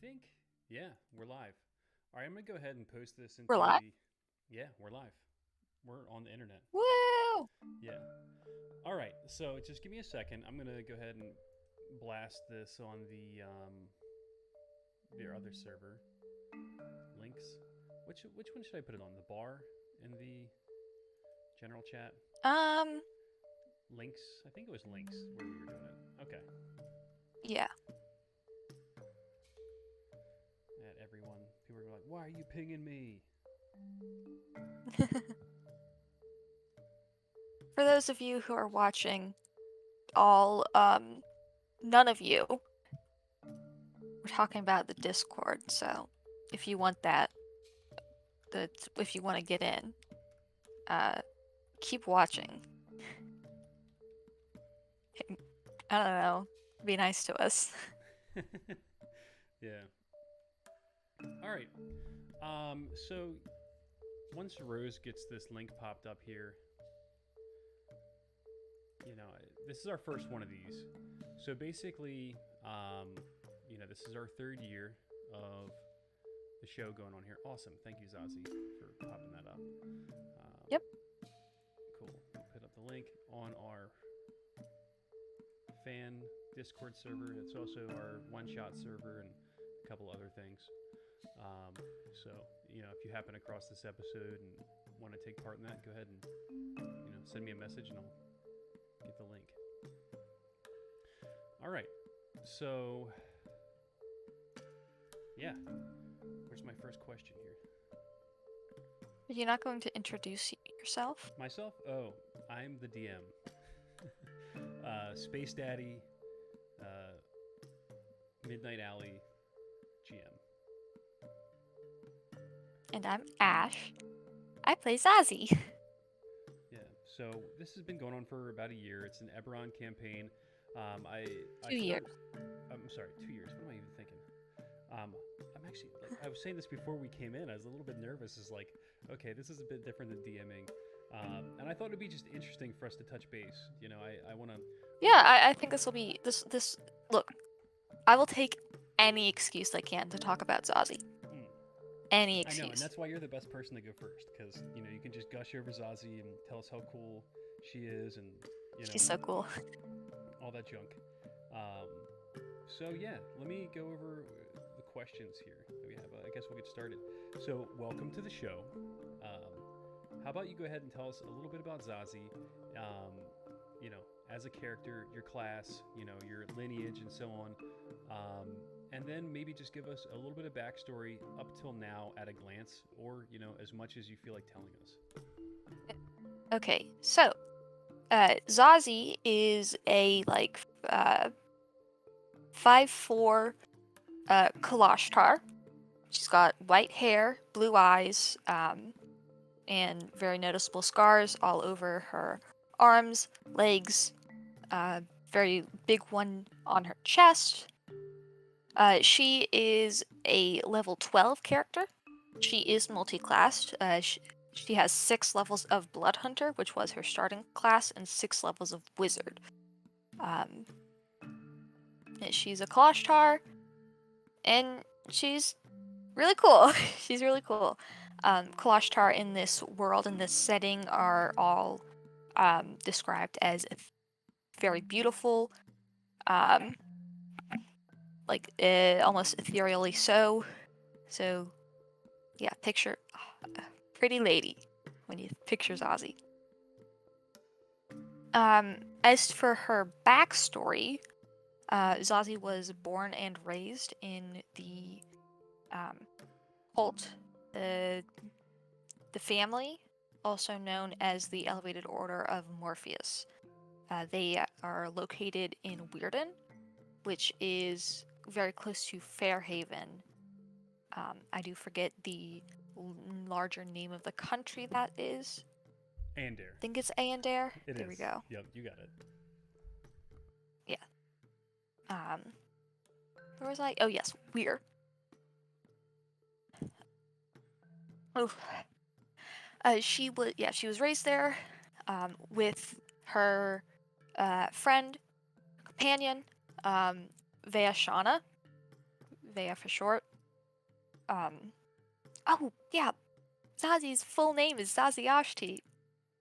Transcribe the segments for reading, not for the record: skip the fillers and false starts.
think, yeah, we're live. All right, I'm gonna go ahead and post this We're into live. the. Yeah, we're live. We're on the internet. Woo! Yeah. All right. So just give me a second. I'm gonna go ahead and blast this on the other server links. Which one should I put it on? The bar in the general chat Um, links. I think it was links where we were doing it. Okay. yeah. At everyone, people are like, "Why are you pinging me?" For those of you who are watching, none of you, we're talking about the Discord, so if you want if you want to get in, uh, keep watching. I don't know. Be nice to us. Yeah. All right. So once Rose gets this link popped up here, you know, this is our first one of these. So basically, this is our third year of the show going on here. Awesome. Thank you, Zazi, for popping that up. Yep. Cool. We'll put up the link on our fan Discord server. It's also our one shot server and a couple other things. Um, so, if you happen across this episode and want to take part in that, go ahead and, send me a message and I'll get the link. All right. So, yeah. Where's my first question here? You're not going to introduce yourself? Myself? Oh, I'm the DM. Space Daddy, uh, Midnight Alley, GM. And I'm Ash. I play Zazi. Yeah. So this has been going on for about a year. It's an Eberron campaign. I 2 years. first. I'm sorry, 2 years. What am I even thinking? I'm actually like I was saying this before we came in. I was a little bit nervous. Is like, okay, this is a bit different than DMing, and I thought it'd be just interesting for us to touch base. I want to. Yeah, I think this will be this. Look, I will take any excuse I can to talk about Zazi. Any I know, and excuse. that's why you're the best person to go first, because you can just gush over Zazie and tell us how cool she is, and She's so cool. all that junk. Um, so yeah, let me go over the questions here that we have. I guess we'll get started. So welcome to the show. How about you go ahead and tell us a little bit about Zazie? Um, as a character, your class, your lineage, and so on. And then maybe just give us a little bit of backstory up till now at a glance, or as much as you feel like telling us. Okay, so Zazie is a 5'4" Kalashtar. She's got white hair, blue eyes, and very noticeable scars all over her arms, legs, very big one on her chest. She is a level 12 character. She is multi-classed. She has 6 levels of Blood Hunter, which was her starting class, and 6 levels of Wizard. She's a Kalashtar, and she's really cool. She's really cool. Kalashtar in this world, in this setting, are all described as very beautiful, almost ethereally so. So, yeah, picture a pretty lady when you picture Zazie. As for her backstory, Zazie was born and raised in the cult, the family, also known as the Elevated Order of Morpheus. They are located in Weirden, which is very close to Fairhaven. I do forget the larger name of the country that is. Ander. I think it's Ander. It There we is. go. Yep, you got it. Yeah. Where was I? Oh yes, Weir. Oh, she was raised there, with her companion, Vayashana. Vea for short. Oh, yeah, Zazi's full name is Zazi Ashti.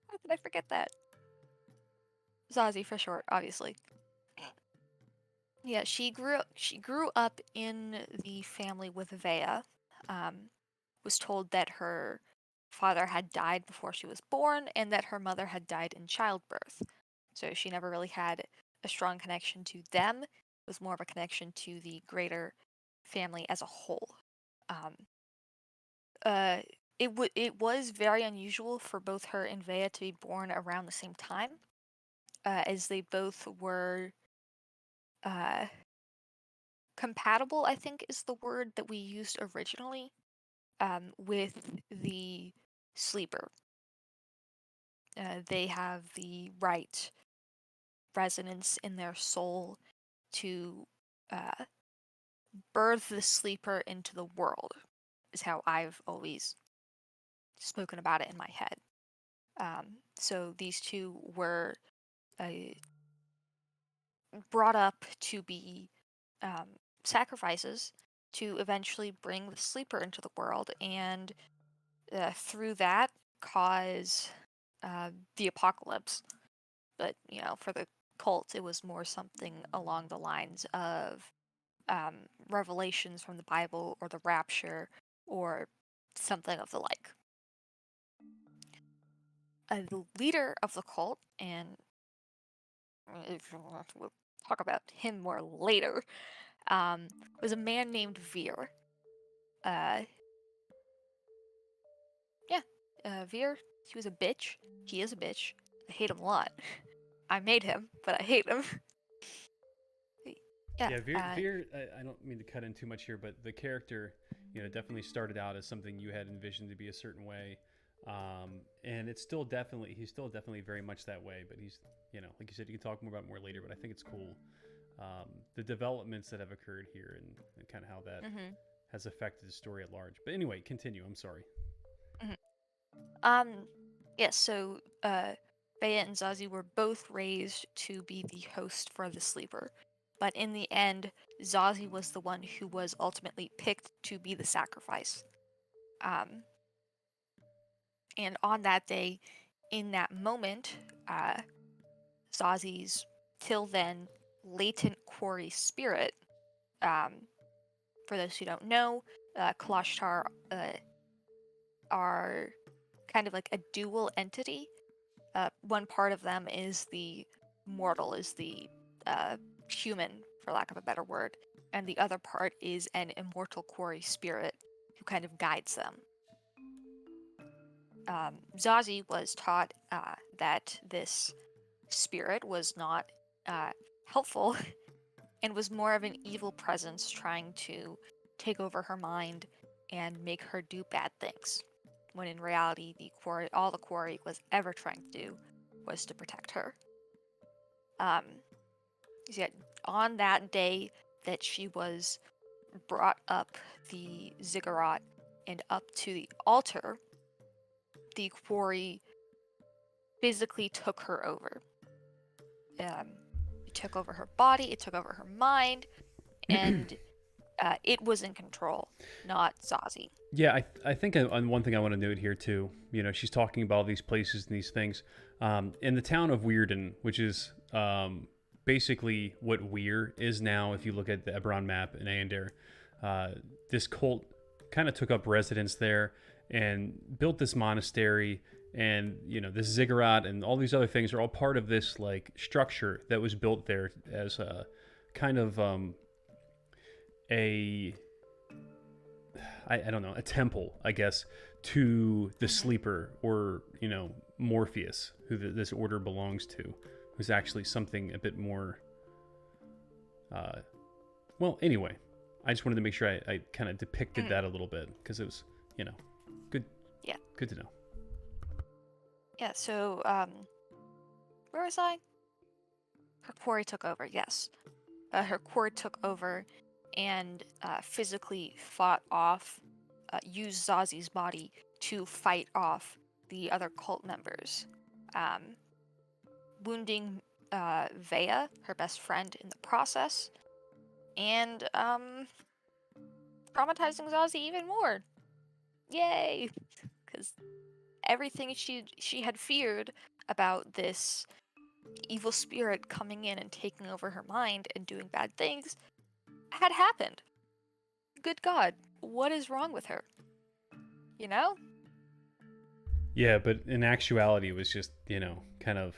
How could I forget that? Zazi for short, obviously. Yeah, she grew up in the family with Vea. Was told that her father had died before she was born and that her mother had died in childbirth. So she never really had a strong connection to them. It was more of a connection to the greater family as a whole. Um, it was very unusual for both her and Vea to be born around the same time, as they both were uh, compatible, I think is the word that we used originally, with the sleeper. They have the right resonance in their soul to uh, birth the sleeper into the world, is how I've always spoken about it in my head. So these two were uh, brought up to be sacrifices to eventually bring the sleeper into the world, and through that cause the apocalypse. But for the cult, it was more something along the lines of revelations from the Bible or the rapture or something of the like. The leader of the cult, and we'll talk about him more later, was a man named Veer. Uh, yeah, Veer, he was a bitch. He is a bitch. I hate him a lot. I made him, but I hate him. Yeah. Yeah, Veer. I don't mean to cut in too much here, but the character, definitely started out as something you had envisioned to be a certain way, and he's still definitely very much that way. But he's, like you said, you can talk more about it more later. But I think it's cool, the developments that have occurred here and kind of how that Mm-hmm. has affected the story at large. But anyway, continue. I'm sorry. Mm-hmm. Yes. So, Bea and Zazi were both raised to be the host for the sleeper, but in the end, Zazi was the one who was ultimately picked to be the sacrifice. Um, and on that day, in that moment, Zazi's till then latent quarry spirit. For those who don't know, Kalashtar are kind of like a dual entity. One part of them is the mortal, is the human, for lack of a better word, and the other part is an immortal quarry spirit who kind of guides them. Zazi was taught that this spirit was not helpful and was more of an evil presence trying to take over her mind and make her do bad things. When in reality, all the quarry was ever trying to do was to protect her. Yet on that day that she was brought up the ziggurat and up to the altar, the quarry physically took her over. It took over her body, it took over her mind, and it was in control, not Zazi. Yeah, I think on one thing I want to note here too. She's talking about all these places and these things. In the town of Weirden, which is basically what Weir is now, if you look at the Eberron map in Aendir, this cult kind of took up residence there and built this monastery. And this ziggurat and all these other things are all part of this like structure that was built there as a kind of a I don't know, a temple, I guess, to the sleeper, or Morpheus, who this order belongs to, who's actually something a bit more. Well, anyway, I just wanted to make sure I kind of depicted that a little bit because it was, good. Yeah. Good to know. Yeah. So, where was I? Her quarry took over. Yes, her quarry took over, and physically fought off, used Zazi's body to fight off the other cult members, wounding Vea, her best friend, in the process, and traumatizing Zazi even more. Yay! Because everything she had feared about this evil spirit coming in and taking over her mind and doing bad things had happened. Good God, what is wrong with her? You know? Yeah, but in actuality, it was just kind of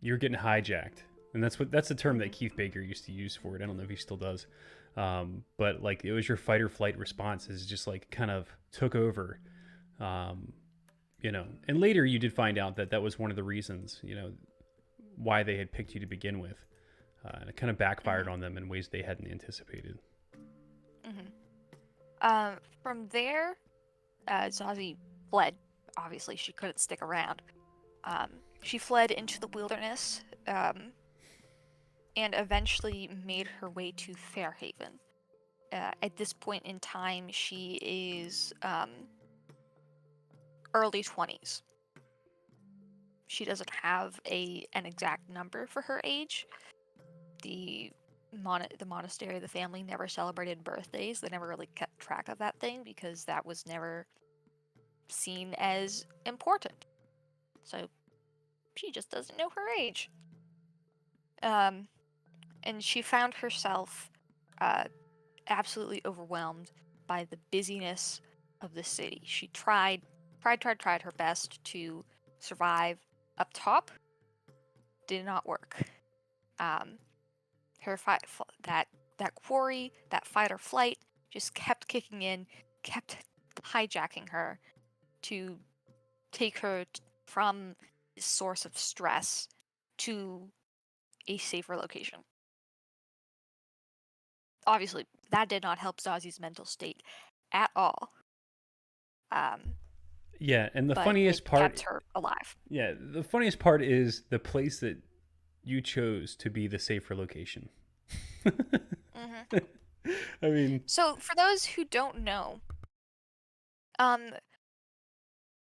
you're getting hijacked, and that's the term that Keith Baker used to use for it. I don't know if he still does, but like it was your fight or flight response is just like kind of took over, um, And later you did find out that that was one of the reasons, why they had picked you to begin with, and it kind of backfired on them in ways they hadn't anticipated. From there, Zazie fled. Obviously, she couldn't stick around. She fled into the wilderness, and eventually made her way to Fairhaven. At this point in time, she is early 20s. She doesn't have an exact number for her age. The monastery, the family never celebrated birthdays. They never really kept track of that thing because that was never seen as important. So she just doesn't know her age. And she found herself absolutely overwhelmed by the busyness of the city. She tried her best to survive up top. Did not work. Her that quarry, that fight or flight, just kept kicking in, kept hijacking her to take her from this source of stress to a safer location. Obviously, that did not help Zazi's mental state at all. Yeah, and the But funniest it part, kept her alive. yeah, the funniest part is the place that you chose to be the safer location. I mean, So, for those who don't know,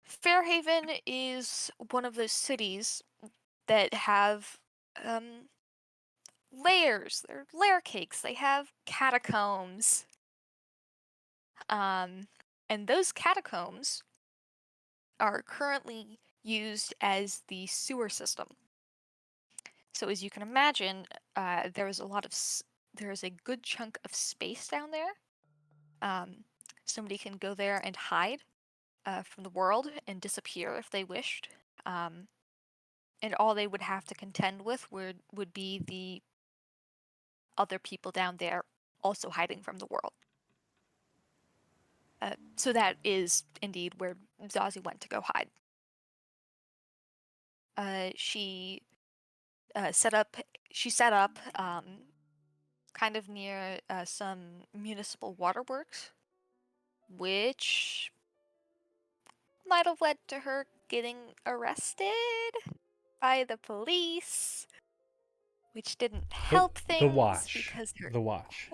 Fairhaven is one of those cities that have layers. They're layer cakes. They have catacombs. And those catacombs are currently used as the sewer system. So as you can imagine, there's a good chunk of space down there. Somebody can go there and hide from the world and disappear if they wished. And all they would have to contend with would be the other people down there also hiding from the world. So that is indeed where Zazie went to go hide. She set up kind of near some municipal waterworks, which might have led to her getting arrested by the police, which didn't help the things watch, because her the watch.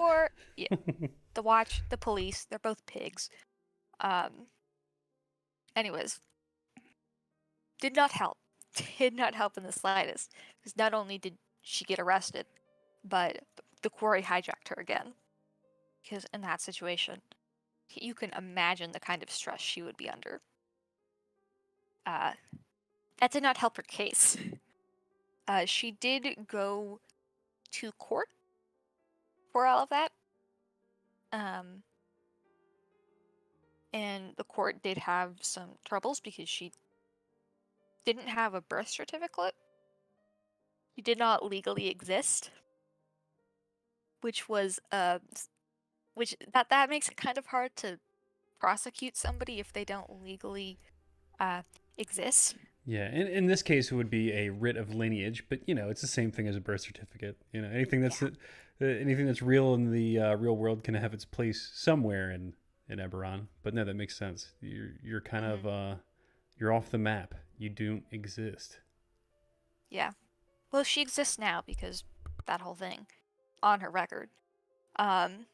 yeah, the watch, the police, they're both pigs. Anyways, did not help. Did not help in the slightest. Because not only did she get arrested, but the quarry hijacked her again. Because in that situation, you can imagine the kind of stress she would be under. That did not help her case. She did go to court for all of that. And the court did have some troubles because she didn't have a birth certificate. She did not legally exist, which was that makes it kind of hard to prosecute somebody if they don't legally exist. Yeah, in this case, it would be a writ of lineage, but it's the same thing as a birth certificate. Anything that's anything that's real in the real world can have its place somewhere in Eberron. But no, that makes sense. You're kind of you're off the map. You don't exist. Yeah. Well, she exists now because that whole thing on her record. And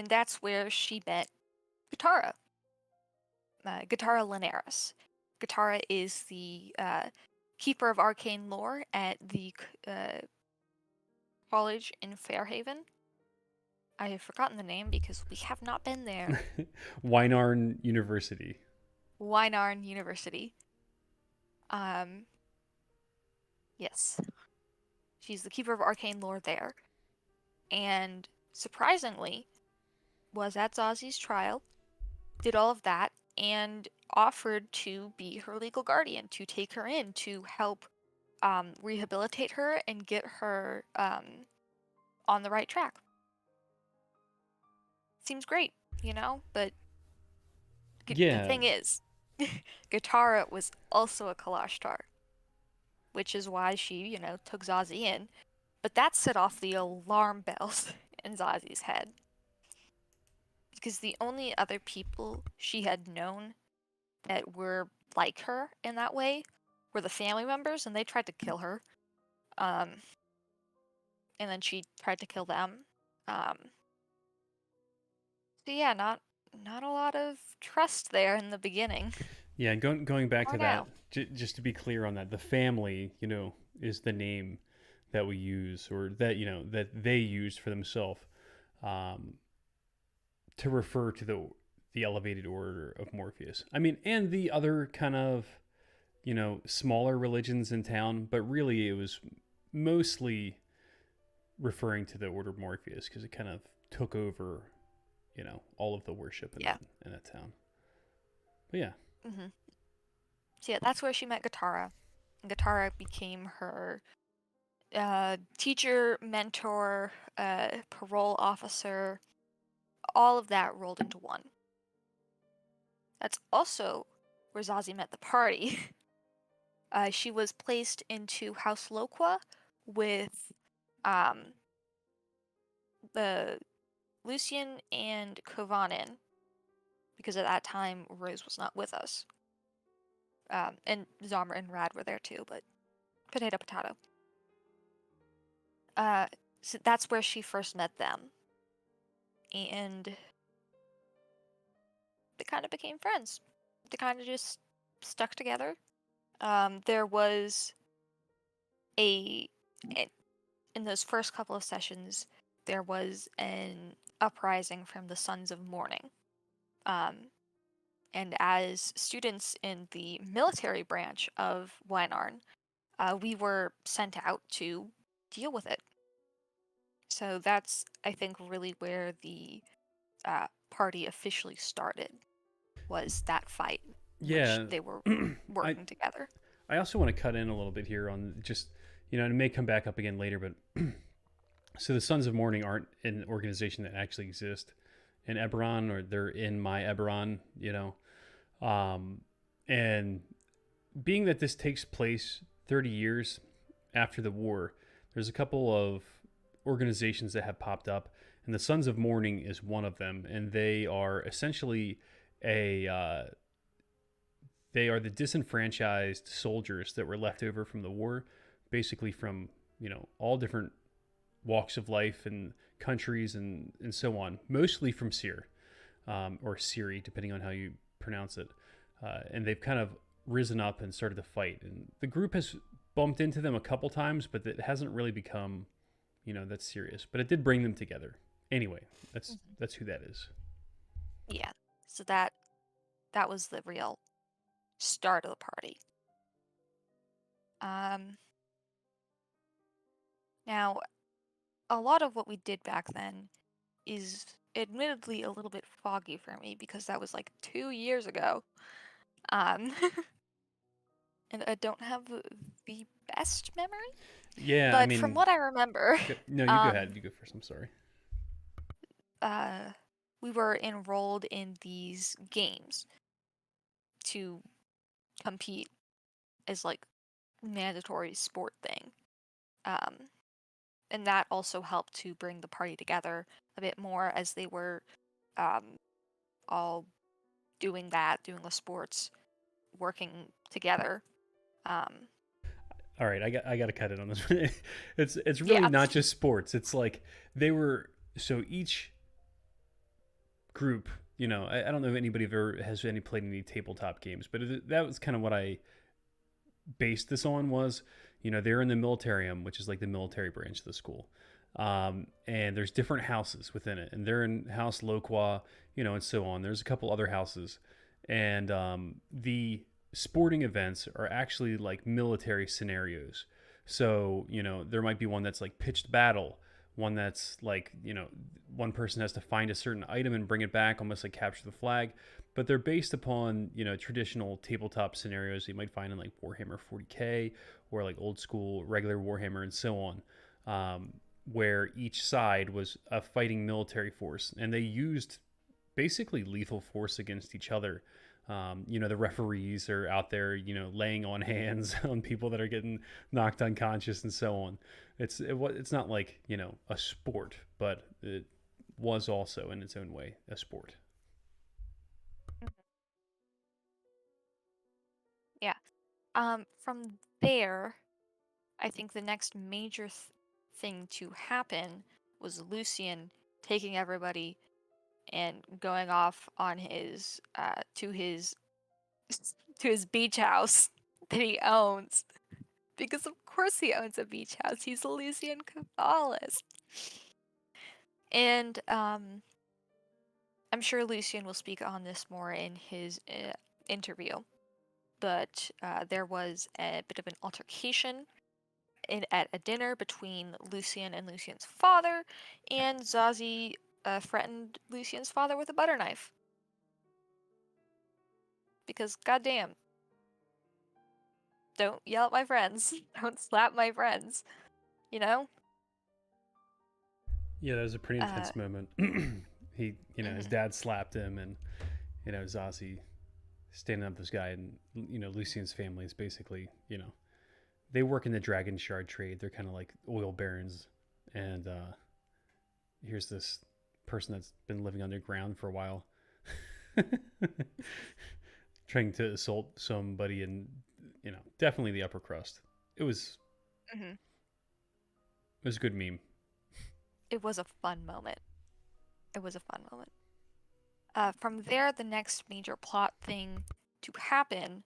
that's where she met Guitarra. Guitarra Linares. Guitarra is the keeper of arcane lore at the college in Fairhaven. I have forgotten the name because we have not been there. Wynarn University. Wynarn University. Um, yes. She's the keeper of arcane lore there. And surprisingly, was at Zazi's trial, did all of that, and offered to be her legal guardian, to take her in, to help rehabilitate her and get her on the right track. Seems great, but the Yeah, thing is, Katara was also a Kalashtar, which is why she, took Zazie in. But that set off the alarm bells in Zazie's head. Because the only other people she had known that were like her in that way were the family members, and they tried to kill her. And then she tried to kill them. Um, so yeah, not a lot of trust there in the beginning. yeah. Going back Or to that, now. just to be clear on that, the family, is the name that we use, or that that they use for themselves, um, to refer to the elevated order of Morpheus. I mean, and the other kind of smaller religions in town, but really it was mostly referring to the order of Morpheus because it kind of took over, all of the worship Yeah. in that town. But yeah, hmm So yeah, that's where she met Katara. And Katara became her teacher, mentor, parole officer, all of that rolled into one. That's also where Zazie met the party. She was placed into House Loqua with um, the Lucian and Kovanen, because at that time Rose was not with us. And Zamra and Rad were there too, but potato potato. So that's where she first met them. And they kind of became friends. They kind of just stuck together. There was a in those first couple of sessions, there was an uprising from the Sons of Morning. And as students in the military branch of Wynarn, we were sent out to deal with it. So that's, I think, really where the party officially started, was that fight in which yeah. they were I working together. I also want to cut in a little bit here on just it may come back up again later, but so the Sons of Morning aren't an organization that actually exists in Eberron, or they're in my Eberron, and being that this takes place 30 years after the war, there's a couple of organizations that have popped up, and the Sons of Morning is one of them, and they are essentially a they are the disenfranchised soldiers that were left over from the war, basically from all different walks of life and countries and so on, mostly from Syr, or Siri, depending on how you pronounce it. And they've kind of risen up and started to fight. And the group has bumped into them a couple times, but it hasn't really become, that serious. But it did bring them together. Anyway, that's who that is. Yeah. So that was the real start of the party. Now, a lot of what we did back then is admittedly a little bit foggy for me because that was like 2 years ago. Um, and I don't have the best memory. Yeah, I But from mean, what I remember, no, you go ahead. You go first. I'm sorry. we were enrolled in these games to compete as like mandatory sport thing. And that also helped to bring the party together a bit more as they were all doing the sports, working together. All right, I got to cut it on this one. It's really Yeah. not just sports. It's like they were so each group. I don't know if anybody ever has played any tabletop games, but that was kind of what I based this on. Was they're in the militarium, which is like the military branch of the school. And there's different houses within it, and they're in House Loqua, and so on. There's a couple other houses, and the sporting events are actually like military scenarios. So there might be one that's like pitched battle, one that's like one person has to find a certain item and bring it back, almost like capture the flag. But they're based upon traditional tabletop scenarios you might find in like Warhammer 40k or like old school regular Warhammer and so on. Where each side was a fighting military force, and they used basically lethal force against each other. The referees are out there, laying on hands on people that are getting knocked unconscious and so on. It's not like a sport, but it was also in its own way a sport. Yeah. From there, I think the next major thing to happen was Lucian taking everybody and going off on his to his to his beach house that he owns. Because of course he owns a beach house. He's a Lucian Cabalist. And I'm sure Lucian will speak on this more in his interview. But there was a bit of an altercation at a dinner between Lucian and Lucian's father, and Zazi threatened Lucian's father with a butter knife. Because, goddamn, don't yell at my friends. Don't slap my friends. You know? Yeah, that was a pretty intense moment. He, his dad slapped him, and Zazi standing up this guy, and Lucian's family is basically, they work in the dragon shard trade. They're kind of like oil barons, and here's this person that's been living underground for a while, trying to assault somebody in, definitely the upper crust. It was, Mm-hmm. it was a good meme. It was a fun moment. It was a fun moment. From there, the next major plot thing to happen,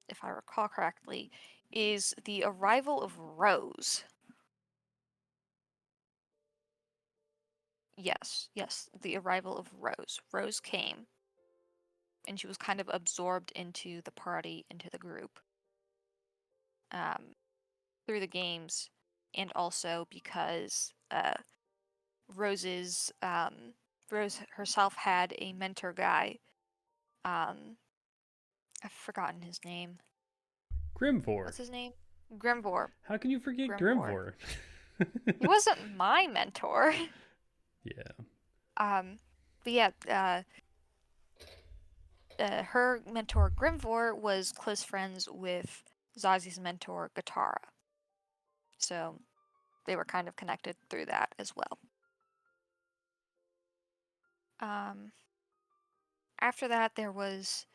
if I recall correctly, is the arrival of Rose. Yes, the arrival of Rose. Rose came, and she was kind of absorbed into the party, into the group, through the games, and also because Rose herself had a mentor guy. I've forgotten his name. Grimvor. What's his name? Grimvor. How can you forget Grimvor. Grimvor? He wasn't my mentor. Yeah. But yeah, her mentor Grimvor was close friends with Zazi's mentor Gatara. So they were kind of connected through that as well. After that, there was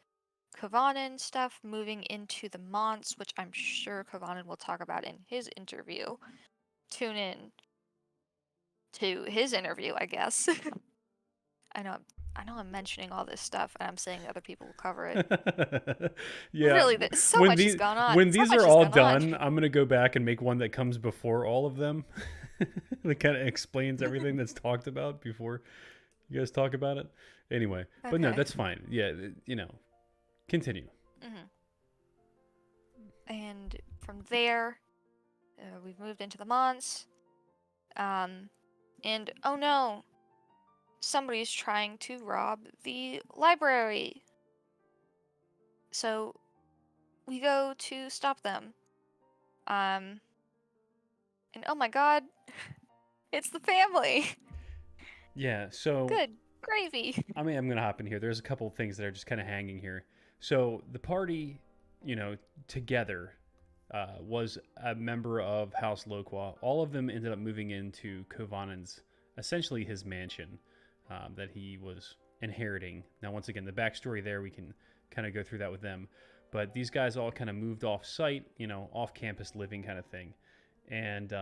Kavanen stuff moving into the Monts, which I'm sure Kavanen will talk about in his interview. Tune in to his interview, I guess. I know I'm mentioning all this stuff, and I'm saying other people will cover it. Yeah. Really, so much has gone on. When so these much are has all gone done, on. I'm gonna go back and make one that comes before all of them. That kind of explains everything that's talked about before you guys talk about it. Anyway, Okay. but no, that's fine. Yeah, continue. Mm-hmm. And from there, we've moved into the Monts. And oh no, somebody's trying to rob the library. So we go to stop them. And oh my god, it's the family. Yeah, so Good gravy. I'm gonna hop in here. There's a couple of things that are just kind of hanging here. So the party, together, was a member of House Loqua. All of them ended up moving into Kovanen's, essentially his mansion, that he was inheriting. Now, once again, the backstory there, we can kind of go through that with them. But these guys all kind of moved off site, off campus living kind of thing. And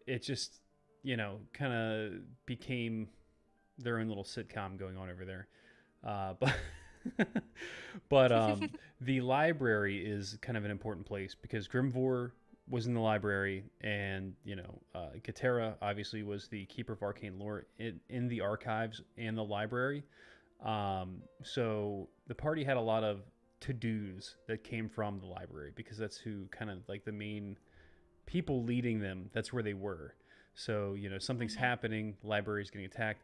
it just, kind of became their own little sitcom going on over there. But but the library is kind of an important place because Grimvor was in the library, and Gatera obviously was the keeper of arcane lore in the archives and the library. So the party had a lot of to dos that came from the library because that's who kind of like the main people leading them. That's where they were. So something's happening. The library's getting attacked.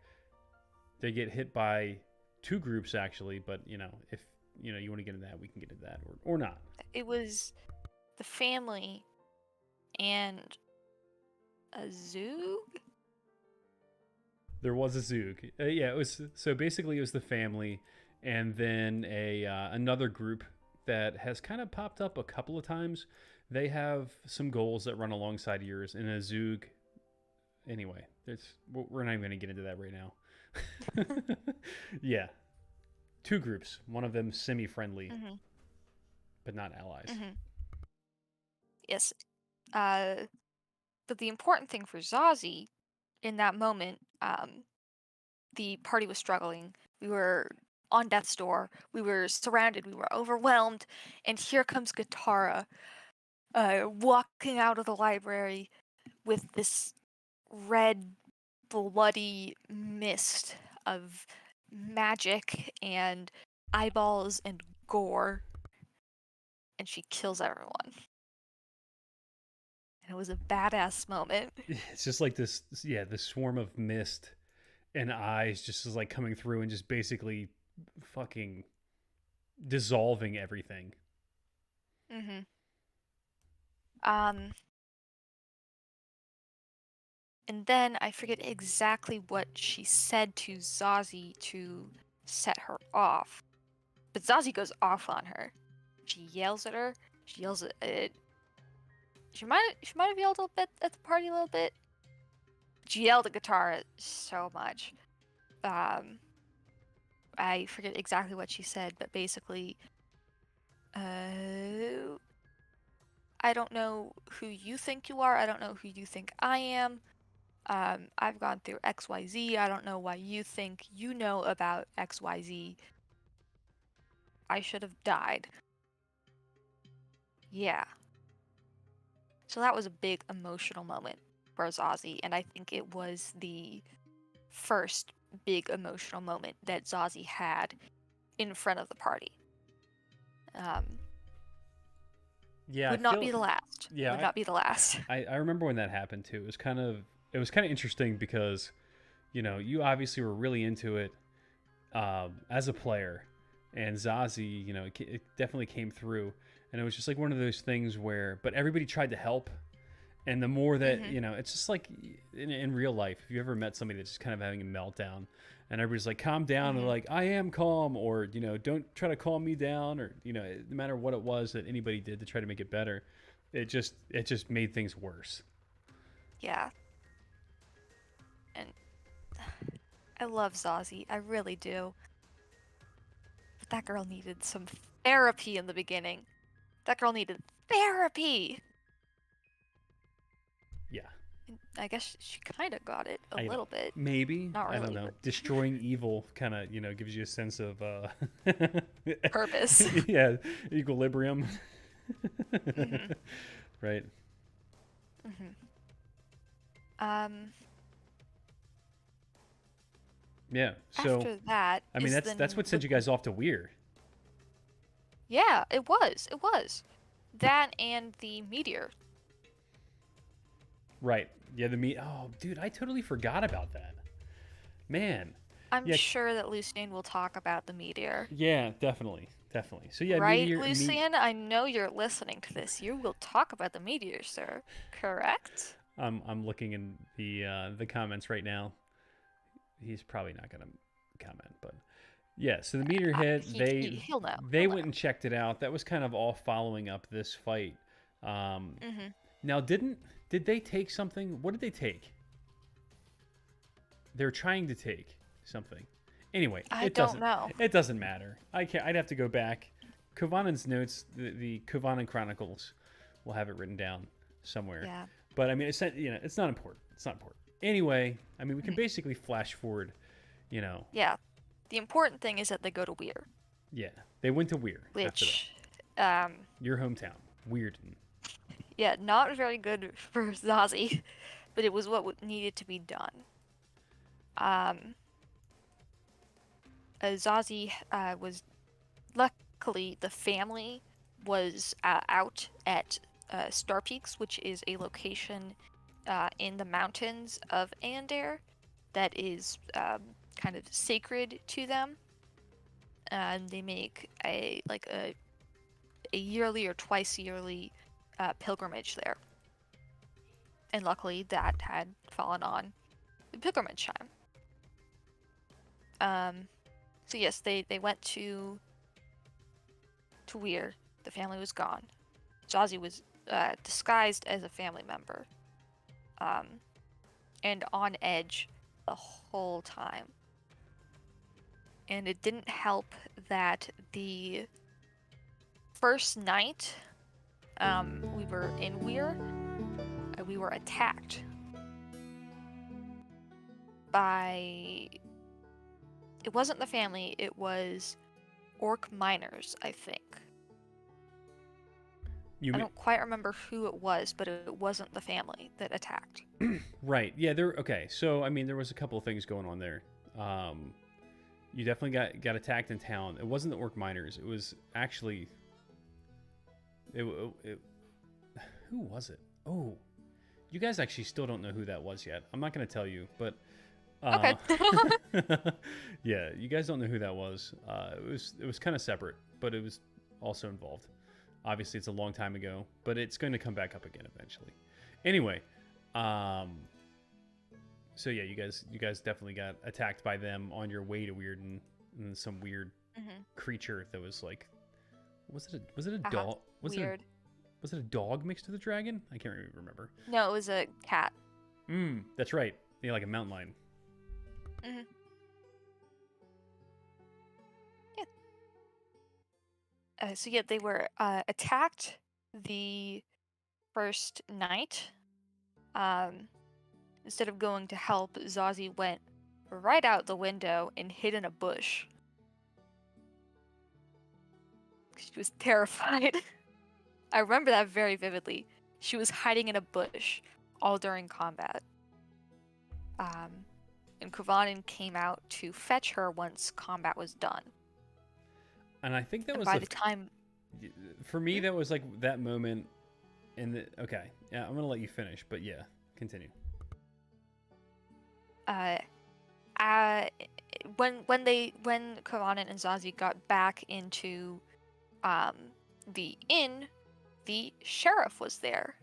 They get hit by two groups actually, but if you want to get into that, we can get into that or not. It was the family and a Zoog. There was a Zoog. Yeah, it was. So basically, it was the family, and then another group that has kind of popped up a couple of times. They have some goals that run alongside yours, and a Zoog. Anyway, we're not even going to get into that right now. Yeah, two groups. One of them semi-friendly, but not allies. Yes. But the important thing for Zazi in that moment, the party was struggling. We were on death's door. We were surrounded. We were overwhelmed. And here comes Katara, walking out of the library with this red, bloody mist of magic and eyeballs and gore. And she kills everyone. And it was a badass moment. It's just like this swarm of mist and eyes just is like coming through and just basically fucking dissolving everything. And then I forget exactly what she said to Zazi to set her off. But Zazi goes off on her. She yells at her. She yells at it. She might have yelled a little bit at the party a little bit. She yelled at Katara so much. I forget exactly what she said, but basically, I don't know who you think you are. I don't know who you think I am. I've gone through XYZ. I don't know why you think you know about XYZ. I should have died. Yeah. So that was a big emotional moment for Zazi, and I think it was the first big emotional moment that Zazi had in front of the party. Yeah, would not be the last. Yeah, would not be the last. I remember when that happened too. It was kind of interesting because, you obviously were really into it as a player, and Zazi, it definitely came through, and it was just like one of those things where, but everybody tried to help, and the more that it's just like in real life, if you ever met somebody that's just kind of having a meltdown, and everybody's like, calm down, and like, I am calm, or don't try to calm me down, or no matter what it was that anybody did to try to make it better, it just made things worse. Yeah. And I love Zazi, I really do. But that girl needed some therapy in the beginning. That girl needed therapy. Yeah. And I guess she kind of got it a little bit. Maybe. Not really, I don't know. but... Destroying evil kind of, gives you a sense of purpose. Yeah, equilibrium. Right. Yeah. So after that, I mean, that's what sent you guys off to Weir. Yeah, it was. It was. That and the meteor. Right. Yeah, oh, dude, I totally forgot about that. Man. I'm sure that Lucien will talk about the meteor. Yeah, definitely. Definitely. So yeah, right, Lucien? I know you're listening to this. You will talk about the meteor, sir. Correct? I'm looking in the comments right now. He's probably not going to comment, but yeah. So the meteor hit. He'll know. They went and checked it out. That was kind of all following up this fight. Now, did they take something? What did they take? They're trying to take something. Anyway, I don't know. It doesn't matter. I'd have to go back. Kovanen's notes, the Kovanen Chronicles, will have it written down somewhere. Yeah. But I mean, it's not important. It's not important. Anyway, I mean, we can basically flash forward. Yeah. The important thing is that they go to Weir. Yeah, they went to Weir. Which, your hometown, Weirden. Yeah, not very good for Zazi, but it was what needed to be done. Um, Zazi was luckily the family was out at Star Peaks, which is a location in the mountains of Andair that is kind of sacred to them. And they make a yearly or twice yearly pilgrimage there. And luckily that had fallen on the pilgrimage time. So yes, they went to Weir. The family was gone. Zazi was disguised as a family member, and on edge the whole time. And it didn't help that the first night we were in Weir, we were attacked by... It wasn't the family, it was orc miners, I think. I don't quite remember who it was, but it wasn't the family that attacked. Right. Yeah. There. Okay. So I mean, there was a couple of things going on there. You definitely got attacked in town. It wasn't the orc miners. It was actually. Who was it? Oh, you guys actually still don't know who that was yet. I'm not going to tell you, but. Okay. Yeah, you guys don't know who that was. It was kind of separate, but it was also involved. Obviously, it's a long time ago, but it's going to come back up again eventually. Anyway, so yeah, you guys definitely got attacked by them on your way to Weird, and some weird creature that was like, was it a dog? Weird. Was it a dog mixed with a dragon? I can't really remember. No, it was a cat. That's right. Yeah, like a mountain lion. Yeah. So yeah, they were attacked the first night. Instead of going to help, Zazi went right out the window and hid in a bush. She was terrified. I remember that very vividly. She was hiding in a bush all during combat. And Kovanen came out to fetch her once combat was done. And I think that was by the time... For me, that was like that moment in the... Okay, yeah, I'm going to let you finish, but yeah, continue. When Kovanen and Zazi got back into the inn, the sheriff was there.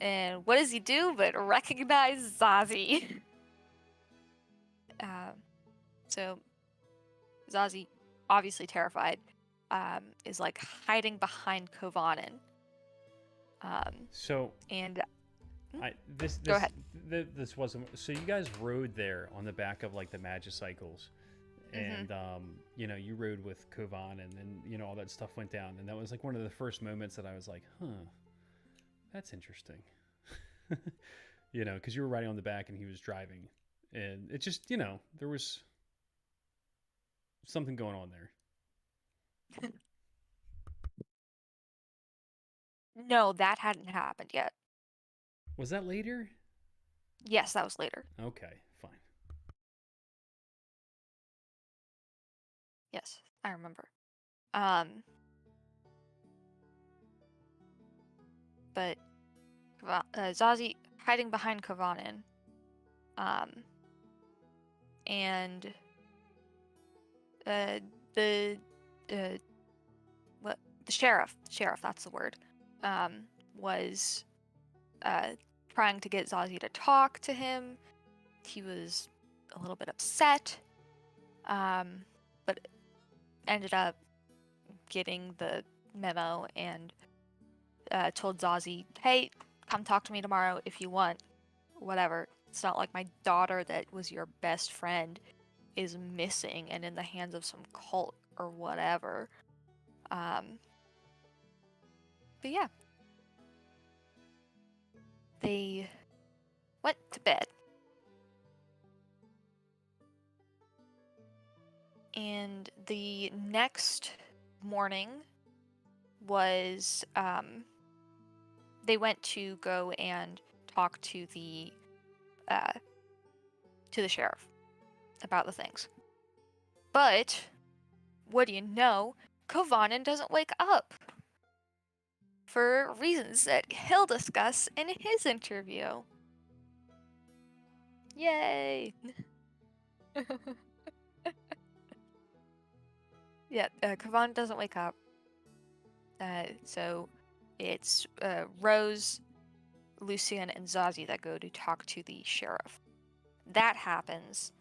And what does he do but recognize Zazi? So Zazi, obviously terrified, is like hiding behind Kovanen. Go ahead. This wasn't... So you guys rode there on the back of like the Magicycles, and you rode with Kovan, and then all that stuff went down, and that was like one of the first moments that I was like, that's interesting. Because you were riding on the back and he was driving, and it just there was something going on there. No, that hadn't happened yet. Was that later? Yes, that was later. Okay, fine. Yes, I remember. But Zazi hiding behind Kovanen, and the sheriff, that's the word, was trying to get Zazi to talk to him. He was a little bit upset, but ended up getting the memo and told Zazi, hey, come talk to me tomorrow if you want. Whatever. It's not like my daughter that was your best friend is missing and in the hands of some cult or whatever. But yeah. They went to bed. And the next morning was they went to go and talk to the sheriff about the things. But what do you know? Kovanen doesn't wake up for reasons that he'll discuss in his interview. Yay! Yeah, Kovanen doesn't wake up. So it's Rose, Lucian, and Zazi that go to talk to the sheriff. That happens.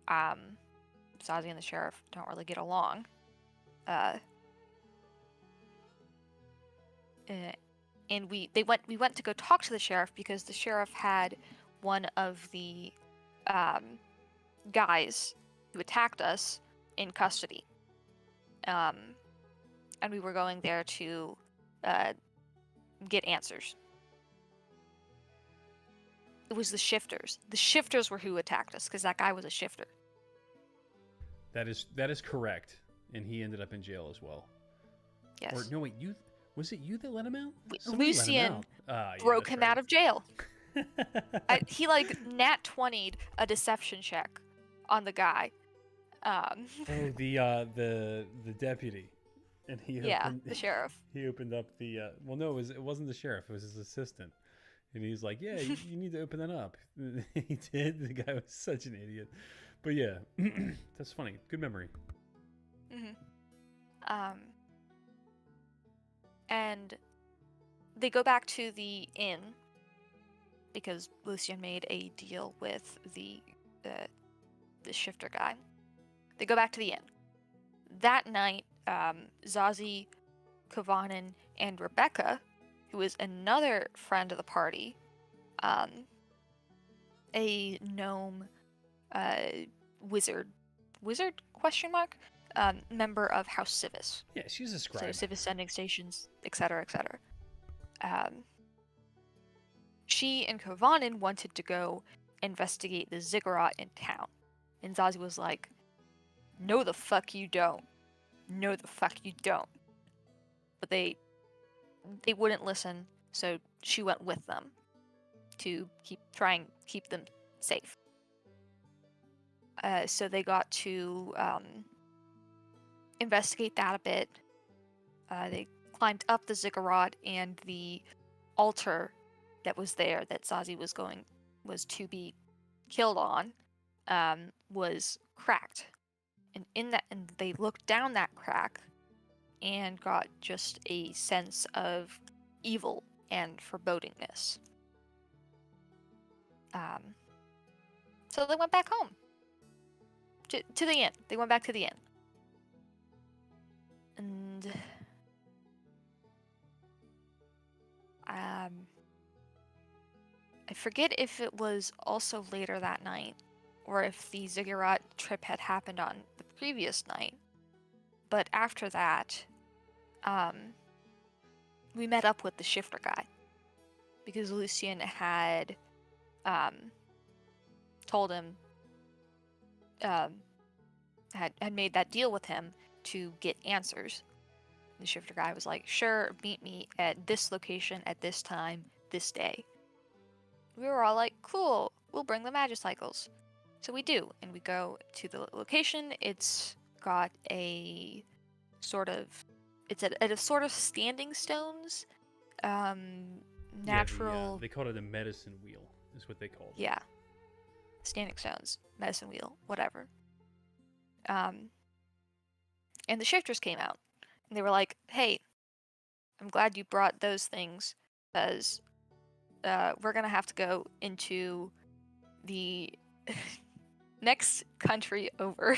Zazi and the sheriff don't really get along. And we went to go talk to the sheriff because the sheriff had one of the guys who attacked us in custody. And we were going there to get answers. It was the shifters. The shifters were who attacked us because that guy was a shifter. That is correct, and he ended up in jail as well. Yes. Or no, wait, was it you that let him out? Lucian broke him out of jail. He nat 20'd a deception check on the guy. Oh, the deputy, and the sheriff. He opened up the well, no, it wasn't the sheriff. It was his assistant, and he's like, "Yeah, you need to open that up." He did. The guy was such an idiot, but yeah, that's funny. Good memory. And they go back to the inn because Lucian made a deal with the shifter guy. They go back to the inn. That night, Zazi, Kovanen, and Rebecca, who is another friend of the party, a gnome wizard question mark, member of House Civis. Yeah, she's a scribe. So Civis sending stations, etc., etc. She and Kovanen wanted to go investigate the ziggurat in town. And Zazi was like, "No the fuck you don't. No the fuck you don't." But they wouldn't listen, so she went with them to keep them safe. So they got to investigate that a bit. They climbed up the ziggurat, and the altar that was there that Zazi was to be killed on was cracked. And they looked down that crack and got just a sense of evil and forebodingness. So they went back home. To the inn. They went back to the inn. And I forget if it was also later that night or if the ziggurat trip had happened on the previous night. But after that, we met up with the shifter guy because Lucian had told him, had made that deal with him to get answers. The shifter guy was like, "Sure, meet me at this location at this time, this day." We were all like, "Cool, we'll bring the magicycles." So we do, and we go to the location. It's got a sort of, it's at a sort of standing stones, natural. Yeah, they called it a medicine wheel, is what they called it. Yeah, standing stones, medicine wheel, whatever. And the shifters came out, and they were like, "Hey, I'm glad you brought those things, because we're gonna have to go into the next country over,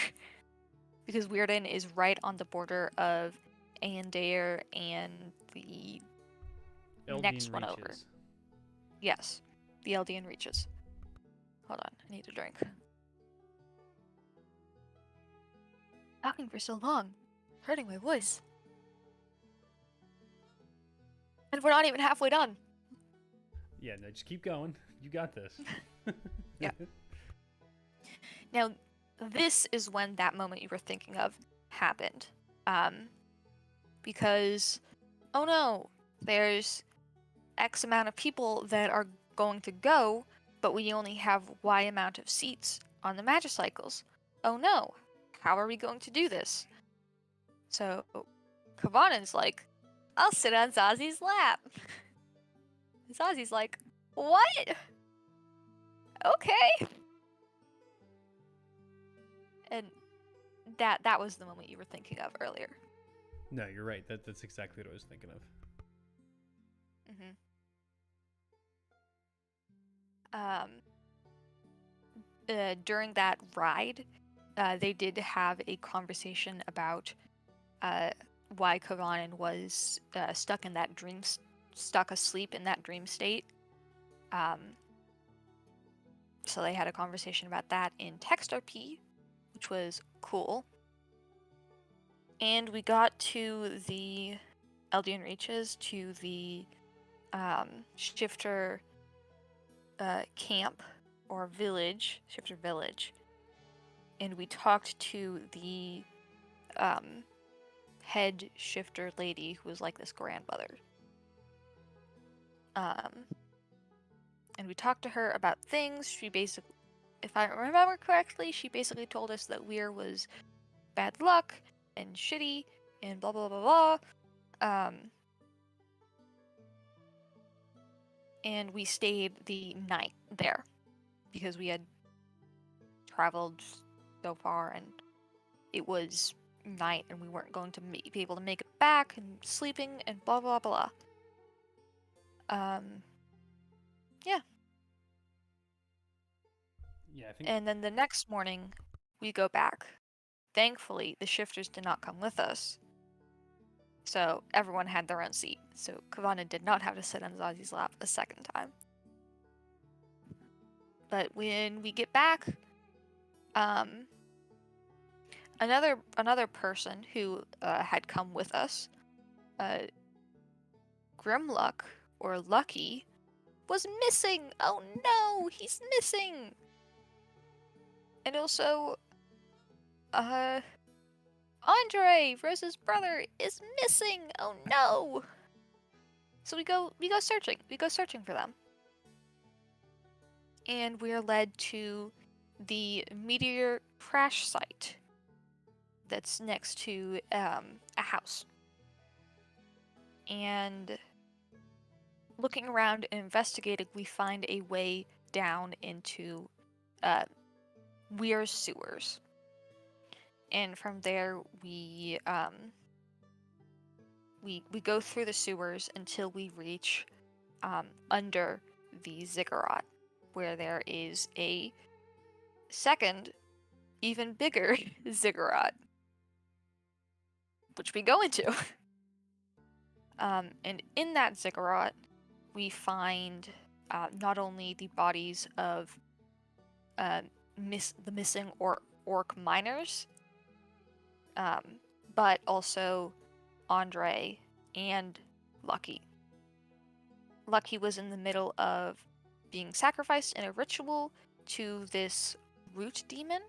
because Weirden is right on the border of Aendair and the Eldian next one reaches. over. Yes, the Eldian reaches. Hold on, I need a drink. Talking for so long, hurting my voice. And we're not even halfway done. Yeah, no, just keep going. You got this. Yeah. Now, this is when that moment you were thinking of happened. Because, oh no, there's X amount of people that are going to go, but we only have Y amount of seats on the Magicycles. Oh no, how are we going to do this? So Kavanen's like, I'll sit on Zazi's lap. Zazi's like, what? Okay. And that was the moment you were thinking of earlier. No, you're right. That's exactly what I was thinking of. During that ride, they did have a conversation about why Kavanen was stuck asleep in that dream state. So they had a conversation about that in text RP, which was cool. And we got to the Eldian Reaches, to the Shifter camp or village, Shifter village, and we talked to the head Shifter lady who was like this grandmother. And we talked to her about things. She basically, if I remember correctly, she basically told us that Weir was bad luck and shitty and blah blah blah blah. And we stayed the night there because we had traveled so far and it was night and we weren't going to be able to make it back and sleeping and blah blah blah. Yeah. Yeah, I think. And then the next morning, we go back. Thankfully, the shifters did not come with us. So everyone had their own seat. So Kavana did not have to sit on Zazi's lap a second time. But when we get back, another person who had come with us, Grimluck or Lucky, was missing. Oh no, he's missing. And also, Andre, Rose's brother, is missing. Oh no. So we go searching. We go searching for them. And we are led to the meteor crash site that's next to a house. And looking around and investigating, we find a way down into Weir's sewers. And from there, we go through the sewers until we reach under the ziggurat, where there is a second, even bigger ziggurat, which we go into. And in that ziggurat, we find not only the bodies of the missing orc miners, but also Andre and Lucky. Lucky was in the middle of being sacrificed in a ritual to this root demon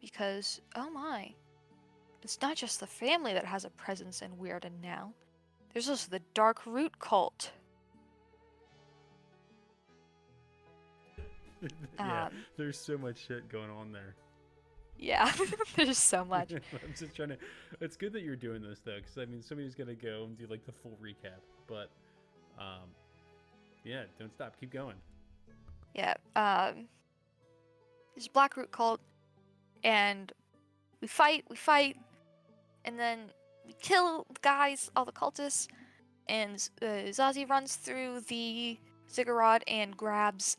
because, oh my, it's not just the family that has a presence in Weirden now. There's also the Dark Root cult. Yeah, there's so much shit going on there. Yeah, there's so much. I'm just trying to. It's good that you're doing this though, because I mean, somebody's gonna go and do like the full recap. But, yeah, don't stop. Keep going. Yeah. There's a Black Root cult, and we fight, and then we kill the guys, all the cultists, and Zazi runs through the ziggurat and grabs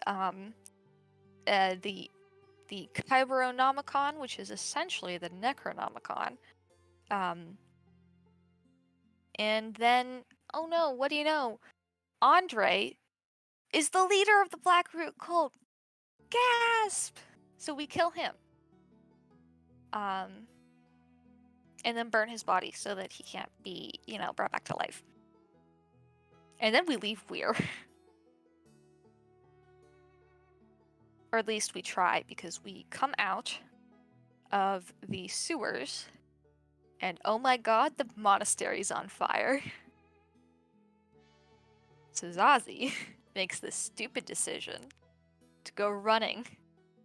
the Kyberonomicon, which is essentially the Necronomicon. And then, oh no, what do you know? Andre is the leader of the Black Root cult. Gasp! So we kill him. And then burn his body so that he can't be, brought back to life. And then we leave Weir. Or at least we try, because we come out of the sewers, and oh my god, the monastery's on fire. So Zazi makes this stupid decision to go running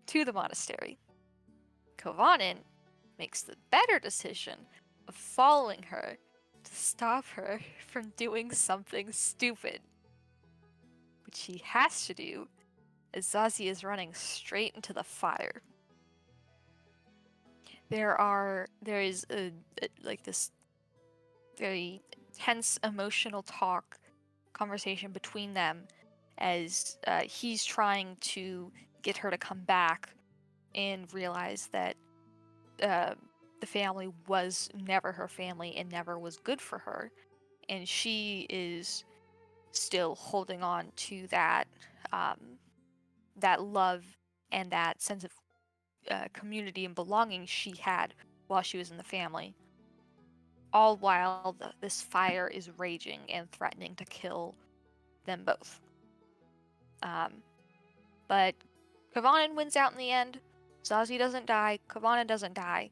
to the monastery. Kovanen makes the better decision of following her to stop her from doing something stupid, which he has to do as Zazi is running straight into the fire. There is like this very tense emotional conversation between them as he's trying to get her to come back and realize that the family was never her family and never was good for her, and she is still holding on to that that love and that sense of community and belonging she had while she was in the family, all while this fire is raging and threatening to kill them both. But Kavanen wins out in the end. Zazi doesn't die. Kavanen doesn't die.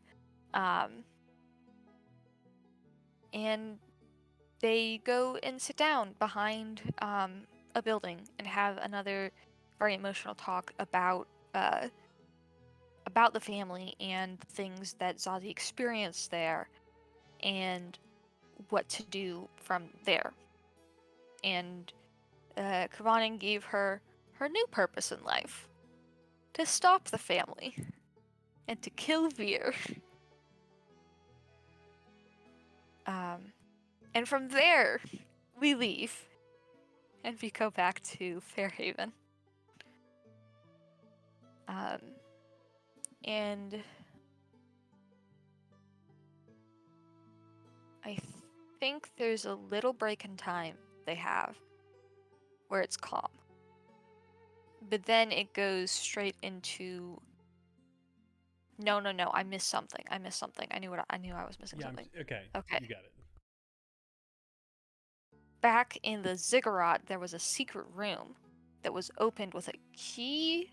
And they go and sit down behind a building and have another very emotional talk about the family and things that Zazi experienced there and what to do from there. And Kavanen gave her new purpose in life, to stop the family and to kill Veer. And from there, we leave and we go back to Fairhaven. And I think there's a little break in time they have where it's calm. But then it goes straight into no, I missed something. I knew I was missing something. Okay. Okay. You got it. Back in the ziggurat, there was a secret room that was opened with a key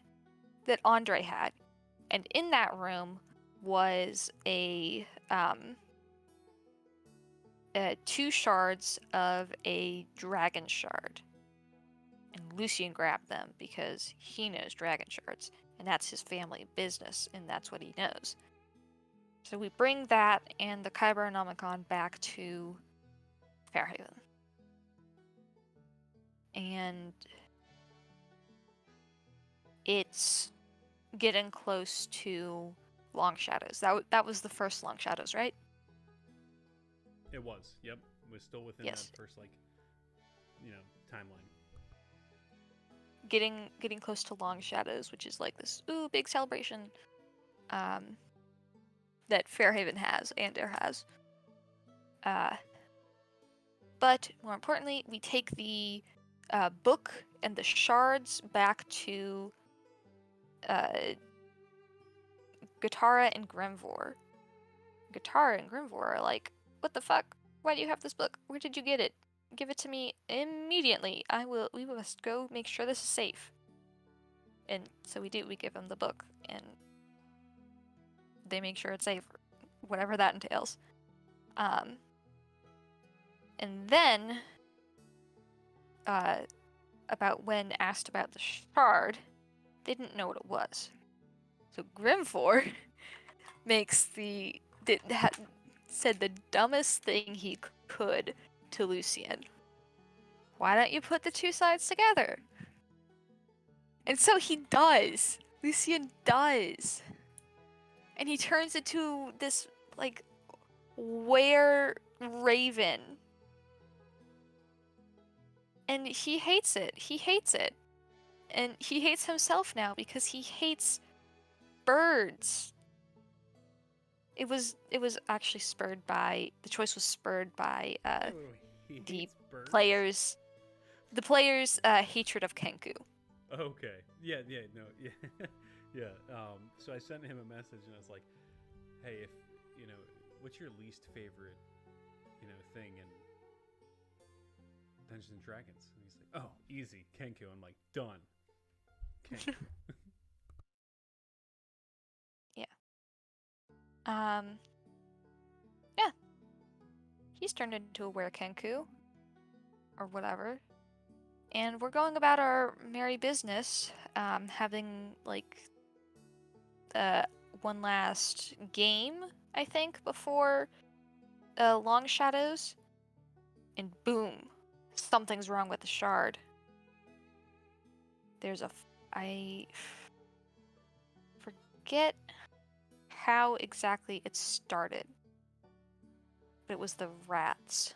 that Andre had. And in that room was two shards of a dragon shard. And Lucien grabbed them because he knows dragon shards, and that's his family business, and that's what he knows. So we bring that and the Kybernomicon back to Fairhaven. And it's getting close to Long Shadows. That was the first Long Shadows, right? It was. Yep. It was still within Yes. that first timeline. Getting close to Long Shadows, which is like this big celebration that Fairhaven has and Air has. But more importantly, we take the book and the shards back to Guitarra and Grimvor. Guitarra and Grimvor are like, what the fuck? Why do you have this book? Where did you get it? Give it to me immediately. We must go make sure this is safe. And so we do. We give them the book, and they make sure it's safe, whatever that entails. And then, about when asked about the shard, they didn't know what it was. So Grimvor said the dumbest thing he could to Lucien. Why don't you put the two sides together? And so he does. Lucien does. And he turns into this, like, were raven. And he hates it. He hates it. And he hates himself now because he hates birds. It was actually spurred by the hatred of Kenku. Okay. Yeah. No. Yeah. Yeah. So I sent him a message and I was like, "Hey, what's your least favorite, thing in Dungeons and Dragons?" And he's like, "Oh, easy, Kenku." I'm like, "Done." Kenku. Yeah. He's turned into a were Kenku. Or whatever. And we're going about our merry business, having like one last game, I think, before Long Shadows. And boom, something's wrong with the shard. I forget how exactly it started, but it was the rats.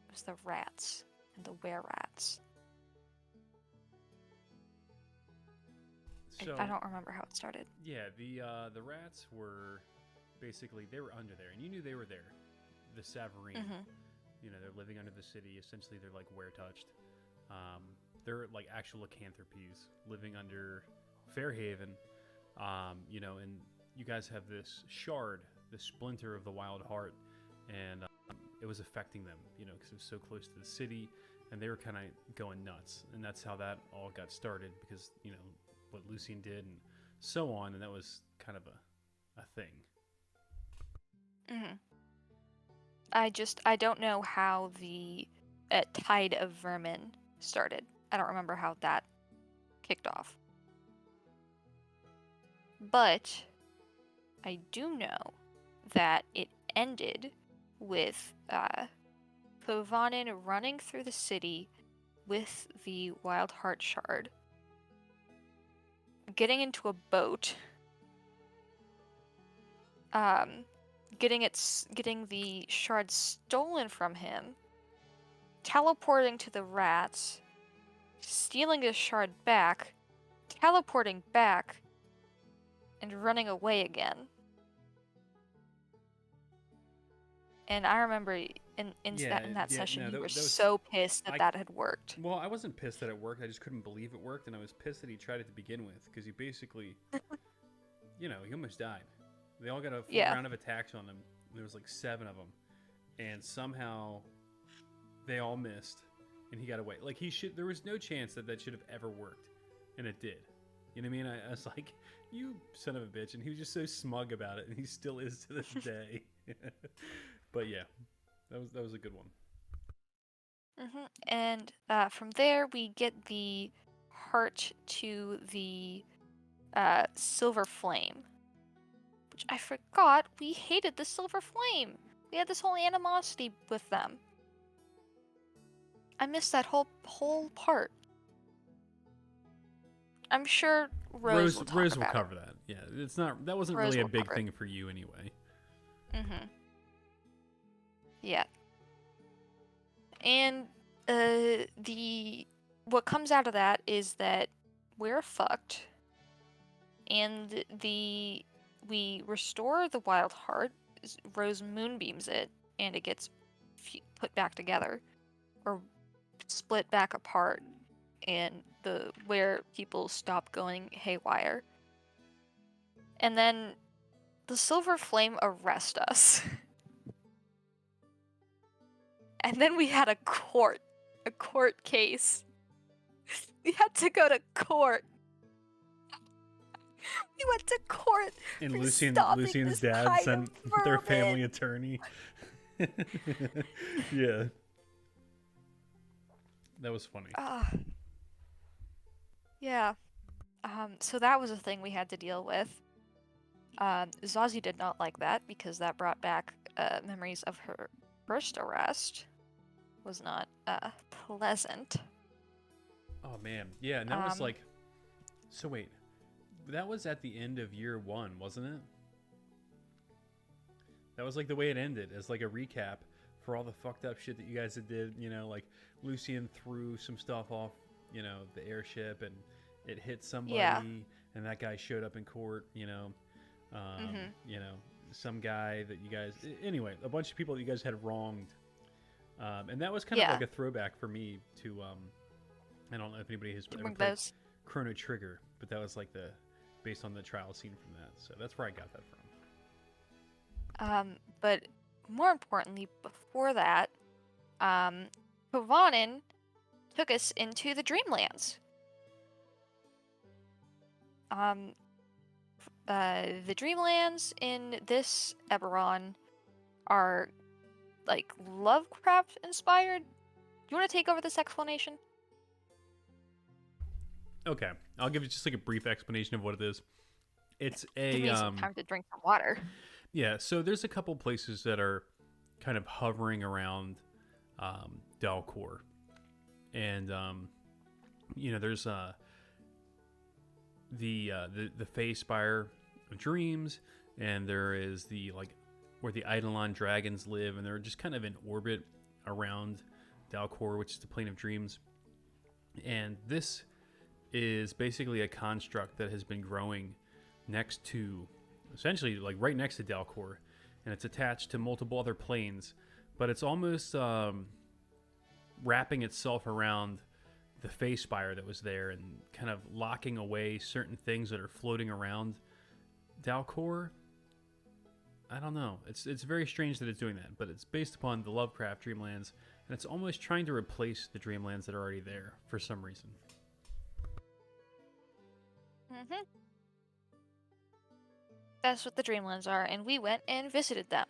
It was the rats and the were-rats. So I don't remember how it started. yeah, the rats were basically they were under there, and you knew they were there. The Savarine, Mm-hmm. you know, they're living under the city. Essentially, they're like were touched. Um, they're like actual lycanthropes living under Fairhaven. You know, and you guys have this shard, this splinter of the Wild Heart, and it was affecting them. You know, because it was so close to the city, and they were kind of going nuts. And that's how that all got started. Because you know what Lucien did, and so on, and that was kind of a thing. Mm-hmm. I don't know how the tide of vermin started. I don't remember how that kicked off. But I do know that it ended with Povanen running through the city with the Wild Heart Shard, getting into a boat, getting the shard stolen from him, teleporting to the rats, stealing the shard back, teleporting back, and running away again. And I remember in that session, No, you were that was so pissed that I. that had worked. Well, I wasn't pissed that it worked. I just couldn't believe it worked, and I was pissed that he tried it to begin with because he basically, you know, he almost died. They all got a full Yeah. round of attacks on him. There was like 7 of them, and somehow they all missed, and he got away. Like he should. There was no chance that that should have ever worked, and it did. You know what I mean? I was like, "You son of a bitch," and he was just so smug about it, and he still is to this day. But yeah, that was a good one. And from there, we get the heart to the Silver Flame, which I forgot we hated the Silver Flame. We had this whole animosity with them. I missed that whole part. I'm sure Rose will talk Rose will about cover that. Yeah, it's not that wasn't Rose really a will big cover thing for you anyway. it. Yeah. And the what comes out of that is that we're fucked, and we restore the Wild Heart. Rose moonbeams it, and it gets put back together, or split back apart, and the where people stop going haywire. And then the Silver Flame arrest us. And then we had a court case. We had to go to court. We went to court And for stopping Lucien's this dad kind sent of their vermin. family attorney. Yeah. That was funny. Yeah. So that was a thing we had to deal with. Zazi did not like that because that brought back memories of her first arrest. Was not pleasant. Oh man. Yeah, and that was like so wait. That was at the end of year 1, wasn't it? That was like the way it ended, as like a recap for all the fucked up shit that you guys did. You know, like Lucien threw some stuff off, you know, the airship, and it hit somebody, Yeah. and that guy showed up in court. You know, you know, some guy that you guys. Anyway, a bunch of people that you guys had wronged, and that was kind of Yeah. like a throwback for me to. I don't know if anybody has ever Remember played those? Chrono Trigger, but that was like the based on the trial scene from that. So that's where I got that from. But more importantly, before that, Povanen took us into the Dreamlands. The Dreamlands in this Eberron are like Lovecraft inspired. you want to take over this explanation? Okay, I'll give you just like a brief explanation of what it is. It's Give a me some time to drink some water. yeah. So there's a couple places that are kind of hovering around Dalcor, and there's the Fey Spire of Dreams, and there is the like where the Eidolon dragons live, and they're just kind of in orbit around Dalcor, which is the plane of dreams. And this is basically a construct that has been growing next to, essentially like right next to Dalcor, and it's attached to multiple other planes, but it's almost wrapping itself around the Fey Spire that was there and kind of locking away certain things that are floating around Dalcor. I don't know. It's very strange that it's doing that, but it's based upon the Lovecraft Dreamlands, and it's almost trying to replace the Dreamlands that are already there for some reason. Mm-hmm. That's what the Dreamlands are, and we went and visited them.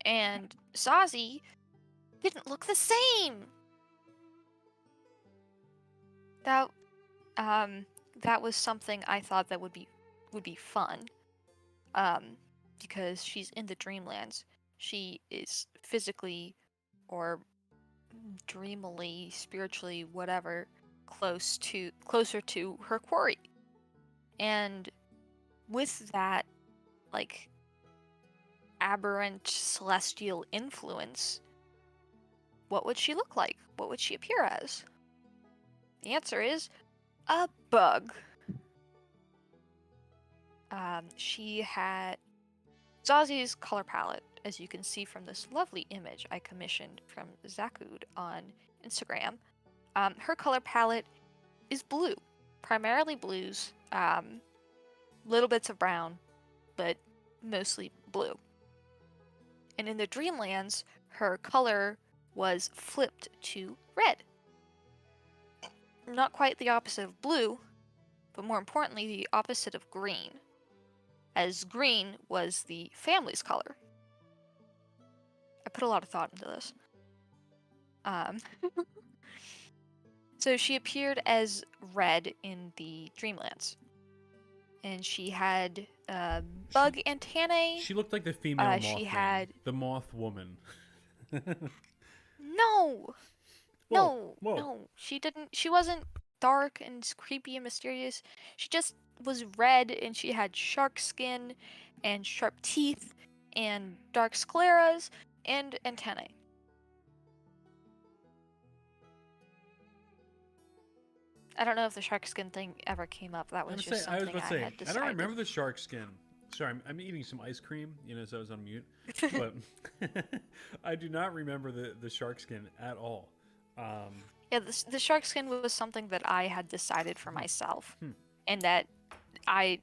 And Zazi didn't look the same. That that was something I thought that would be fun. Because she's in the Dreamlands. She is physically or dreamily, spiritually, whatever, closer to her quarry. And with that, like, aberrant celestial influence, what would she look like? What would she appear as? The answer is a bug. She had Zazi's color palette, as you can see from this lovely image I commissioned from Zakud on Instagram. Her color palette is blue, primarily blues, little bits of brown, but mostly blue. And in the Dreamlands, her color was flipped to red. Not quite the opposite of blue, but more importantly, the opposite of green, as green was the family's color. I put a lot of thought into this. So she appeared as red in the Dreamlands. And she had bug antennae. She looked like the female she Mothman, had the Moth Woman. No! Whoa, No, whoa. no. She didn't. She wasn't dark and creepy and mysterious. She just was red, and she had shark skin and sharp teeth and dark scleras and antennae. I don't know if the shark skin thing ever came up. That was just something I had decided. I don't remember the shark skin. Sorry, I'm eating some ice cream, as I was on mute. But I do not remember the shark skin at all. Yeah, the shark skin was something that I had decided for myself, and that I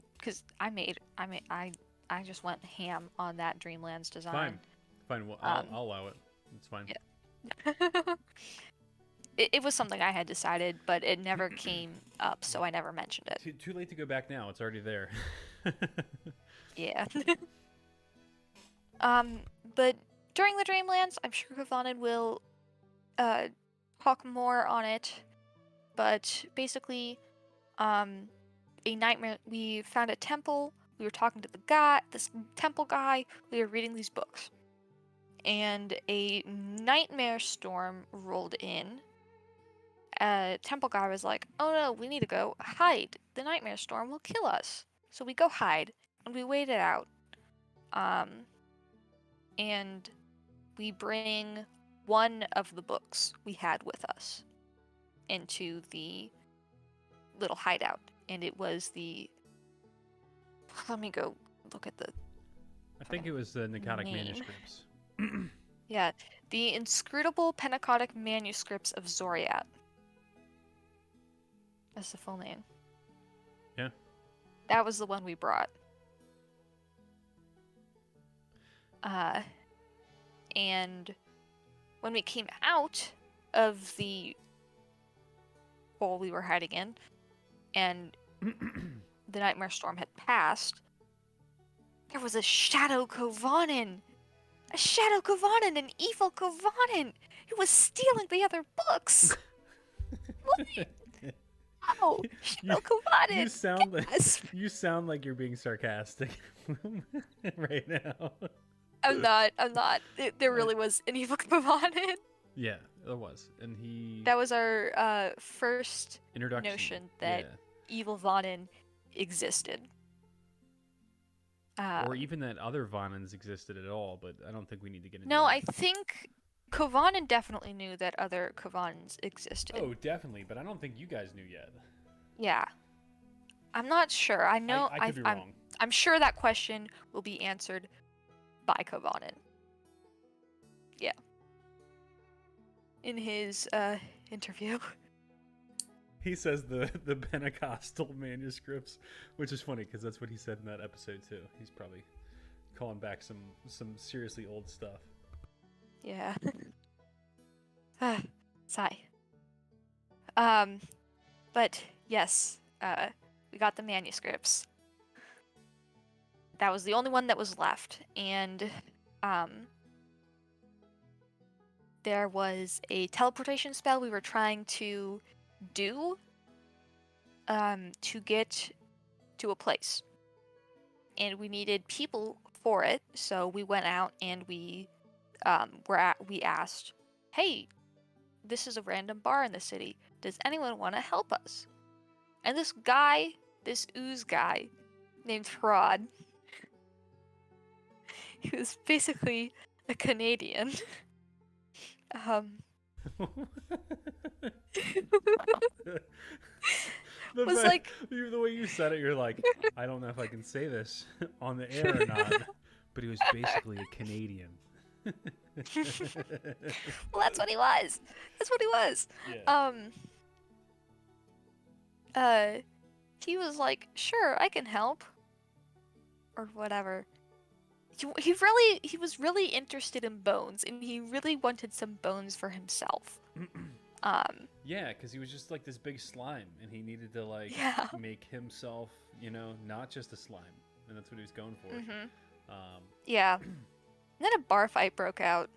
just went ham on that Dreamlands design. Fine. Well, I'll allow it. It's fine. Yeah. It was something I had decided, but it never came up, so I never mentioned it. Too late to go back now. It's already there. Yeah. But during the Dreamlands, I'm sure Kavanen will talk more on it. But basically, a nightmare. We found a temple. We were talking to this temple guy. We were reading these books, and a nightmare storm rolled in. Temple guy was like, "Oh no, we need to go hide. The nightmare storm will kill us." So we go hide, and we wait it out. And we bring one of the books we had with us into the little hideout, and it was the. Let me go look at the. I think it was the Nicotic manuscripts. Yeah, the Inscrutable Pennacotic Manuscripts of Zoriat. That's the full name. Yeah. That was the one we brought. And when we came out of the hole we were hiding in, and the nightmare storm had passed, there was a shadow Kovanen! A shadow Kovanen! An evil Kovanen! It was stealing the other books. What? Oh, You, come on you in. sound like Gasp. you sound like you're being sarcastic right now. I'm not. There really was an evil Kavanin. Yeah, there was, and he That was our first introduction. notion that evil Vonin existed. Or even that other Vonins existed at all, but I don't think we need to get into No, that. I think Kavanin definitely knew that other Kavanins existed. Oh, definitely, but I don't think you guys knew yet. Yeah. I'm not sure. I know I could be wrong. I'm sure that question will be answered by Kavanin. Yeah. In his interview. He says the Pentecostal manuscripts, which is funny because that's what he said in that episode too. He's probably calling back some seriously old stuff. Yeah. Sigh. But yes, we got the manuscripts. That was the only one that was left, and there was a teleportation spell we were trying to do to get to a place, and we needed people for it. So we went out and we asked, "Hey, this is a random bar in the city. Does anyone want to help us?" And this ooze guy named Rod, he was basically a Canadian. The way you said it, you're like, I don't know if I can say this on the air or not, but he was basically a Canadian. Well, that's what he was. Yeah. He was like, "Sure, I can help," or whatever. He was really interested in bones, and he really wanted some bones for himself. Yeah, because he was just like this big slime, and he needed to make himself, not just a slime, and that's what he was going for. Mm-hmm. Yeah. And then a bar fight broke out.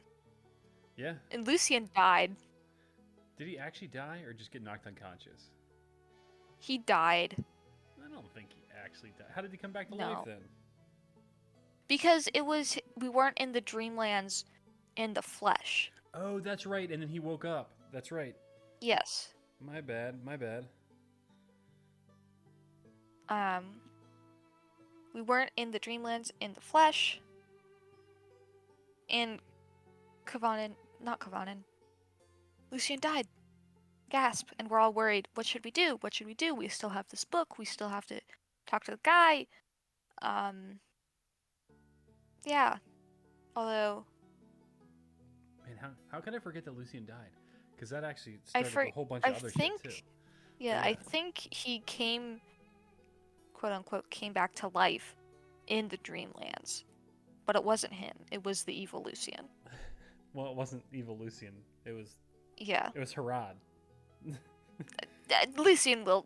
Yeah. And Lucien died. Did he actually die, or just get knocked unconscious? He died. I don't think he actually died. How did he come back to life then? Because we weren't in the Dreamlands in the flesh. Oh, that's right. And then he woke up. That's right. Yes. My bad. We weren't in the Dreamlands in the flesh. And Lucien died. Gasp. And we're all worried. What should we do? We still have this book. We still have to talk to the guy. Yeah. Although... Man, how could I forget that Lucien died? Because that actually started a whole bunch of other shit, too. Yeah, I think he came, quote-unquote, came back to life in the Dreamlands. But it wasn't him. It was the evil Lucien. Well, it wasn't evil Lucien. It was... Yeah. It was Harad. Lucien will...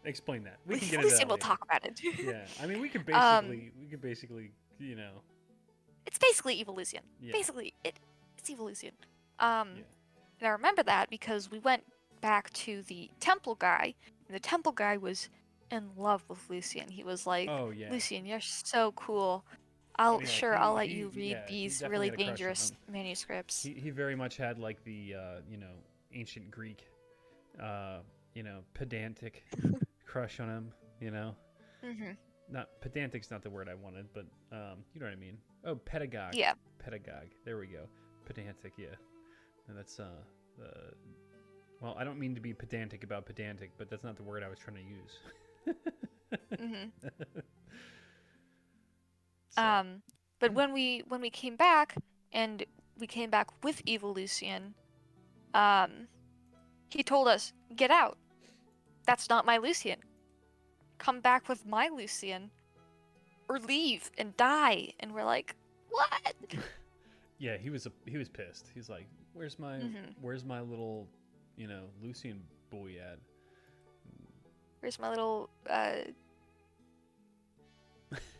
Explain that. We can get Lucien will talk about it. Yeah, I mean, we could basically, It's basically evil Lucien. Yeah. Basically, it's evil Lucien. And I remember that because we went back to the temple guy, and the temple guy was in love with Lucien. He was like, "Oh yeah, Lucien, you're so cool. I'll let you read these really dangerous manuscripts." He very much had like the ancient Greek, pedantic crush on him. Mm-hmm. Not pedantic's not the word I wanted, but you know what I mean. Oh, pedagogue. Yeah. Pedagogue. There we go. Pedantic. Yeah. And that's well, I don't mean to be pedantic about pedantic, but that's not the word I was trying to use. Mm-hmm. But when we came back, and we came back with evil Lucien, he told us, "Get out. That's not my Lucien. Come back with my Lucien, or leave and die." And we're like, "What?" Yeah, he was pissed. He's like, "Where's my little, Lucien boy at? Where's my little I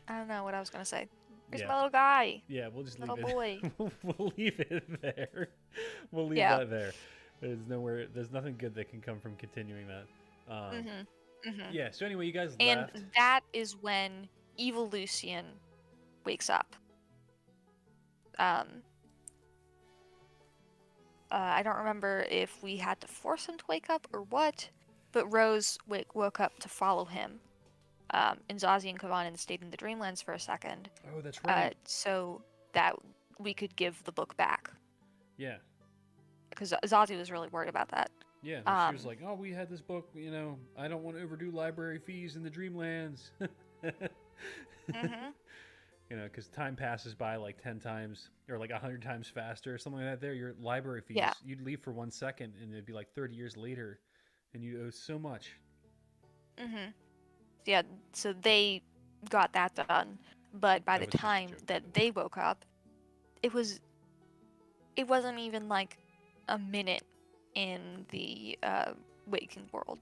don't know what I was gonna say. Where's my little guy? Yeah, we'll just little leave it. Boy. We'll leave it there. we'll leave Yeah. that there. There's nothing good that can come from continuing that. Mhm. Mhm. Yeah. So anyway, you guys And left. that is when evil Lucian wakes up. Um, I don't remember if we had to force him to wake up or what, but Rose woke up to follow him. And Zazi and Kavan stayed in the Dreamlands for a second, Oh, that's right. so that we could give the book back. Yeah. Because Zazi was really worried about that. Yeah. She was Um, like, "Oh, we had this book. I don't want to overdo library fees in the Dreamlands." mhm. Because time passes by like 10 times or like 100 times faster or something like that. There, your library Yeah. fees, you'd leave for 1 second and it'd be like 30 years later and you owe so much. Mhm. Yeah. So they got that done, but by That the was just a time joke, by the that way. they woke up, it was it wasn't even like a minute in the waking world,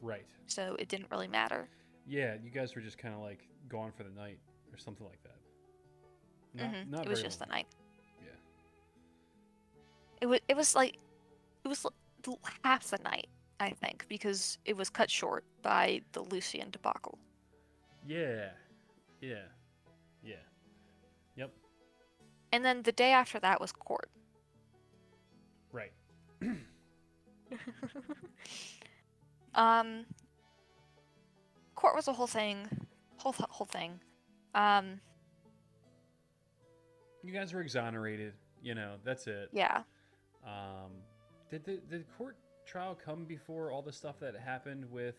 Right. so it didn't really matter. Yeah, you guys were just kind of like gone for the night or something like that. Not It was very just the long. night. Yeah. It was like half the night, I think, because it was cut short by the Lucian debacle. Yeah. Yeah. Yeah. Yep. And then the day after that was court. Right. um, court was a whole thing, whole thing. Um, You guys were exonerated. That's it. yeah, Um, did court trial come before all the stuff that happened with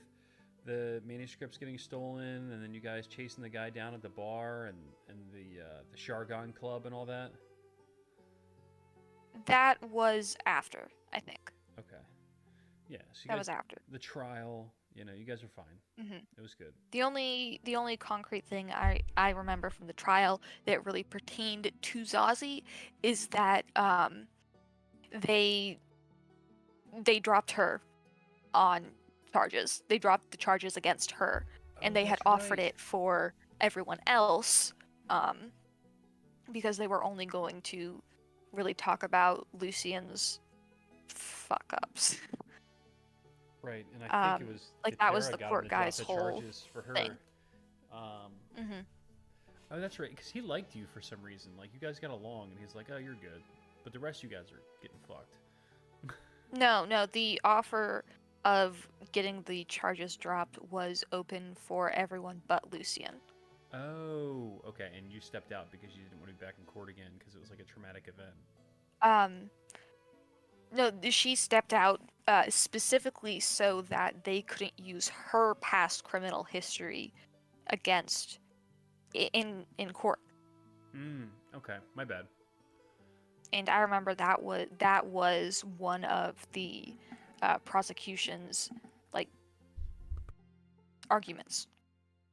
the manuscripts getting stolen, and then you guys chasing the guy down at the bar, and the Shargon Club and all that? that was after, I think. Okay, yeah. So you That guys, was after. the trial, you guys are fine. hmm It was good. The only concrete thing I remember from the trial that really pertained to Zazi is that they they dropped her on charges. They dropped the charges against her, and Oh, they had that's offered right. it for everyone else, um, because they were only going to really talk about Lucian's fuck ups. Right, and I think it was Like that was Katera the got him court to drop guy's the whole charges for thing. her. Um, hmm oh, that's right, because he liked you for some reason. Like you guys got along, and he's like, "Oh, you're good," but the rest of you guys are getting fucked. No, the offer of getting the charges dropped was open for everyone but Lucian. Oh, okay. And you stepped out because you didn't want to be back in court again because it was like a traumatic event. Um, no, she stepped out specifically so that they couldn't use her past criminal history against in court. Okay. My bad. And I remember that was one of the prosecution's like arguments,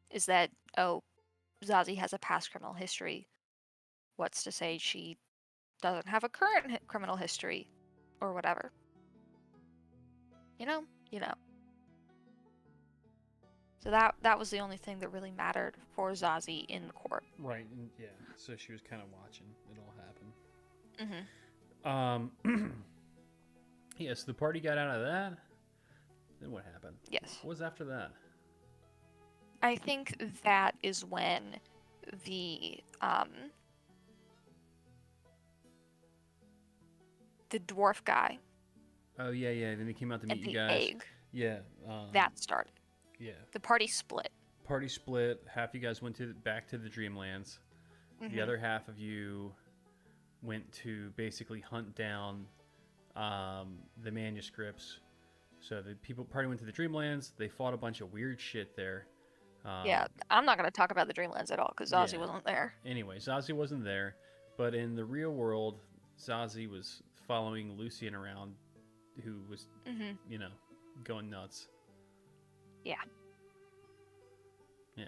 is that, oh, Zazi has a past criminal history. What's to say she doesn't have a current criminal history or whatever? You know, you know. So that was the only thing that really mattered for Zazi in the court. Right. And yeah. So she was kind of watching it all happen. Mm-hmm. Yeah. So the party got out of that. Then what happened? Yes. What was after that? I think that is when the dwarf guy Oh yeah, yeah. Then he came out to meet and you the guys. egg Yeah. that started. Yeah. The party split. Party split. Half you guys went back to the Dreamlands. Mm-hmm. The other half of you went to basically hunt down the manuscripts. So the party went to the Dreamlands. They fought a bunch of weird shit there. Yeah, I'm not going to talk about the Dreamlands at all because Zazi Yeah. wasn't there. Anyway, Zazi wasn't there, but in the real world, Zazi was following Lucian around, who was, going nuts. Yeah. Yeah,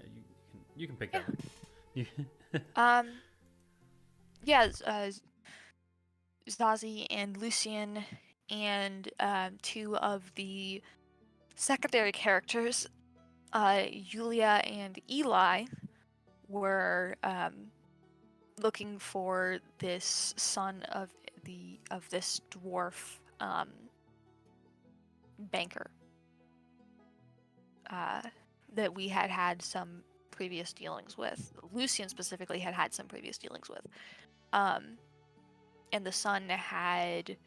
you can pick that up. Um. Yeah, Zazi and Lucian and two of the secondary characters, Yulia and Eli, were looking for this son of this dwarf banker that we had some previous dealings with. Lucian specifically had some previous dealings with. And the son had,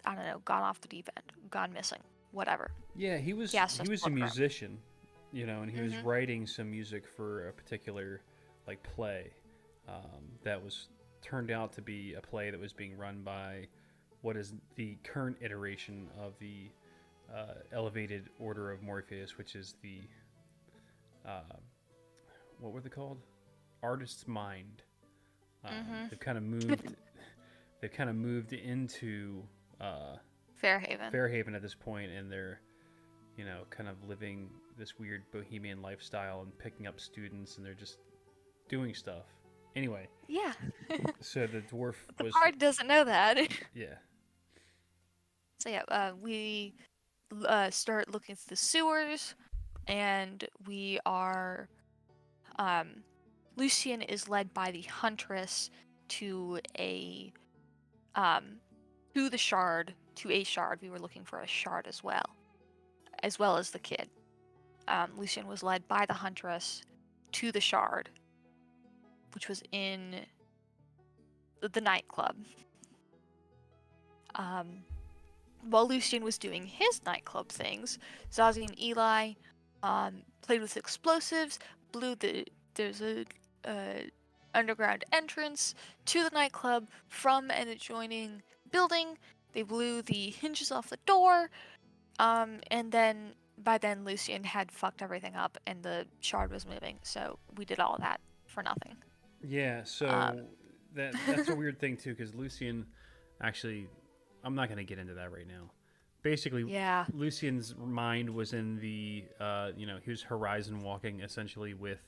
I don't know, gone off the deep end, gone missing, whatever. Yeah, he was a musician, you know, and he was writing some music for a particular like play that was turned out to be a play that was being run by what is the current iteration of the Elevated Order of Morpheus, which is the what were they called? Artist's Mind. They've kind of moved. They've kind of moved into Fairhaven at this point, and they're, you know, kind of living this weird bohemian lifestyle and picking up students, and they're just doing stuff. Anyway. Yeah. So the dwarf was. The part doesn't know that. Yeah. So yeah, we start looking through the sewers, and we are. Lucian is led by the Huntress to a shard. We were looking for a shard as well as the kid. Lucian was led by the Huntress to the shard, which was in the nightclub. While Lucian was doing his nightclub things, Zazi and Eli played with explosives, there's a underground entrance to the nightclub from an adjoining building. They blew the hinges off the door, and then by then Lucian had fucked everything up and the shard was moving, so we did all of that for nothing. Yeah, so that's a weird thing too, because Lucian actually, I'm not going to get into that right now. Basically, yeah. Lucian's mind was in the, he was horizon walking essentially with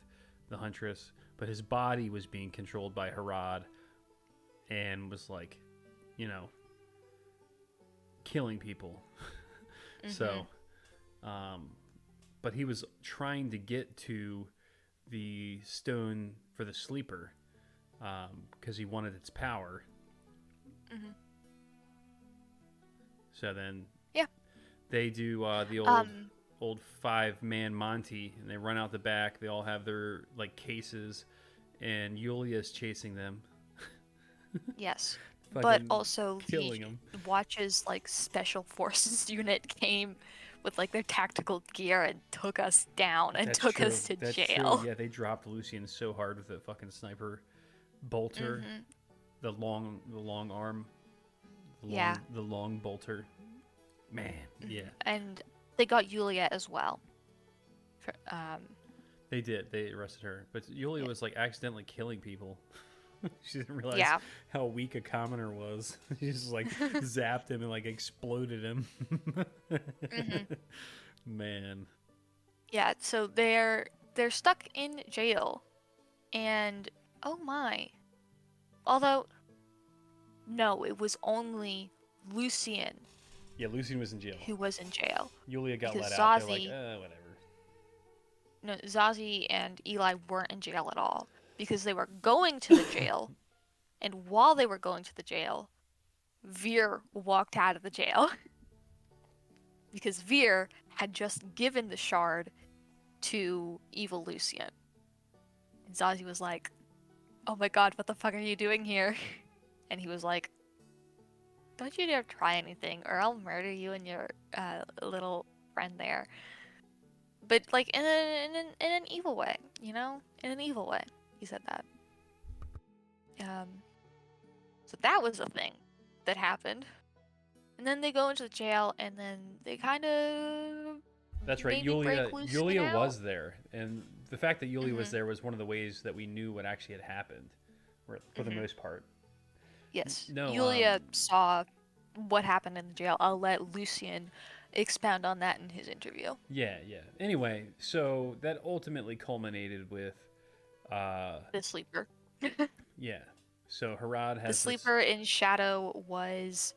the Huntress, but his body was being controlled by Harad and was like, you know, killing people. So, but he was trying to get to the stone for the sleeper because he wanted its power. So then, yeah, they do the old 5-man Monty, and they run out the back. They all have their like cases, and Yulia's chasing them. Yes, but also the Watch's like special forces unit came with like their tactical gear and took us down and took us to jail. True. Yeah, they dropped Lucian so hard with the fucking sniper bolter, the long arm. The long bolter. Man, yeah. And they got Yulia as well. They did. They arrested her. But Yulia was like accidentally killing people. She didn't realize how weak a commoner was. She just like zapped him and like exploded him. Man. Yeah, so they're stuck in jail. And oh my. Although no, it was only Lucian. Yeah, Lucian was in jail. Who was in jail. Yulia got let out. They're like, whatever. No, Zazi and Eli weren't in jail at all because they were going to the jail, and while they were going to the jail, Veer walked out of the jail because Veer had just given the shard to evil Lucian. And Zazi was like, "Oh my god, what the fuck are you doing here?" And he was like, "Don't you dare try anything, or I'll murder you and your little friend there." But like in an evil way, you know, in an evil way, he said that. So that was a thing that happened, and then they go into the jail, and then they kind of. That's right. Yulia was there, and the fact that Yulia was there was one of the ways that we knew what actually had happened, for the most part. Yes. No, Yulia saw what happened in the jail. I'll let Lucian expound on that in his interview. Yeah. Anyway, so that ultimately culminated with the sleeper. Yeah. So Harad has the sleeper in Shadow was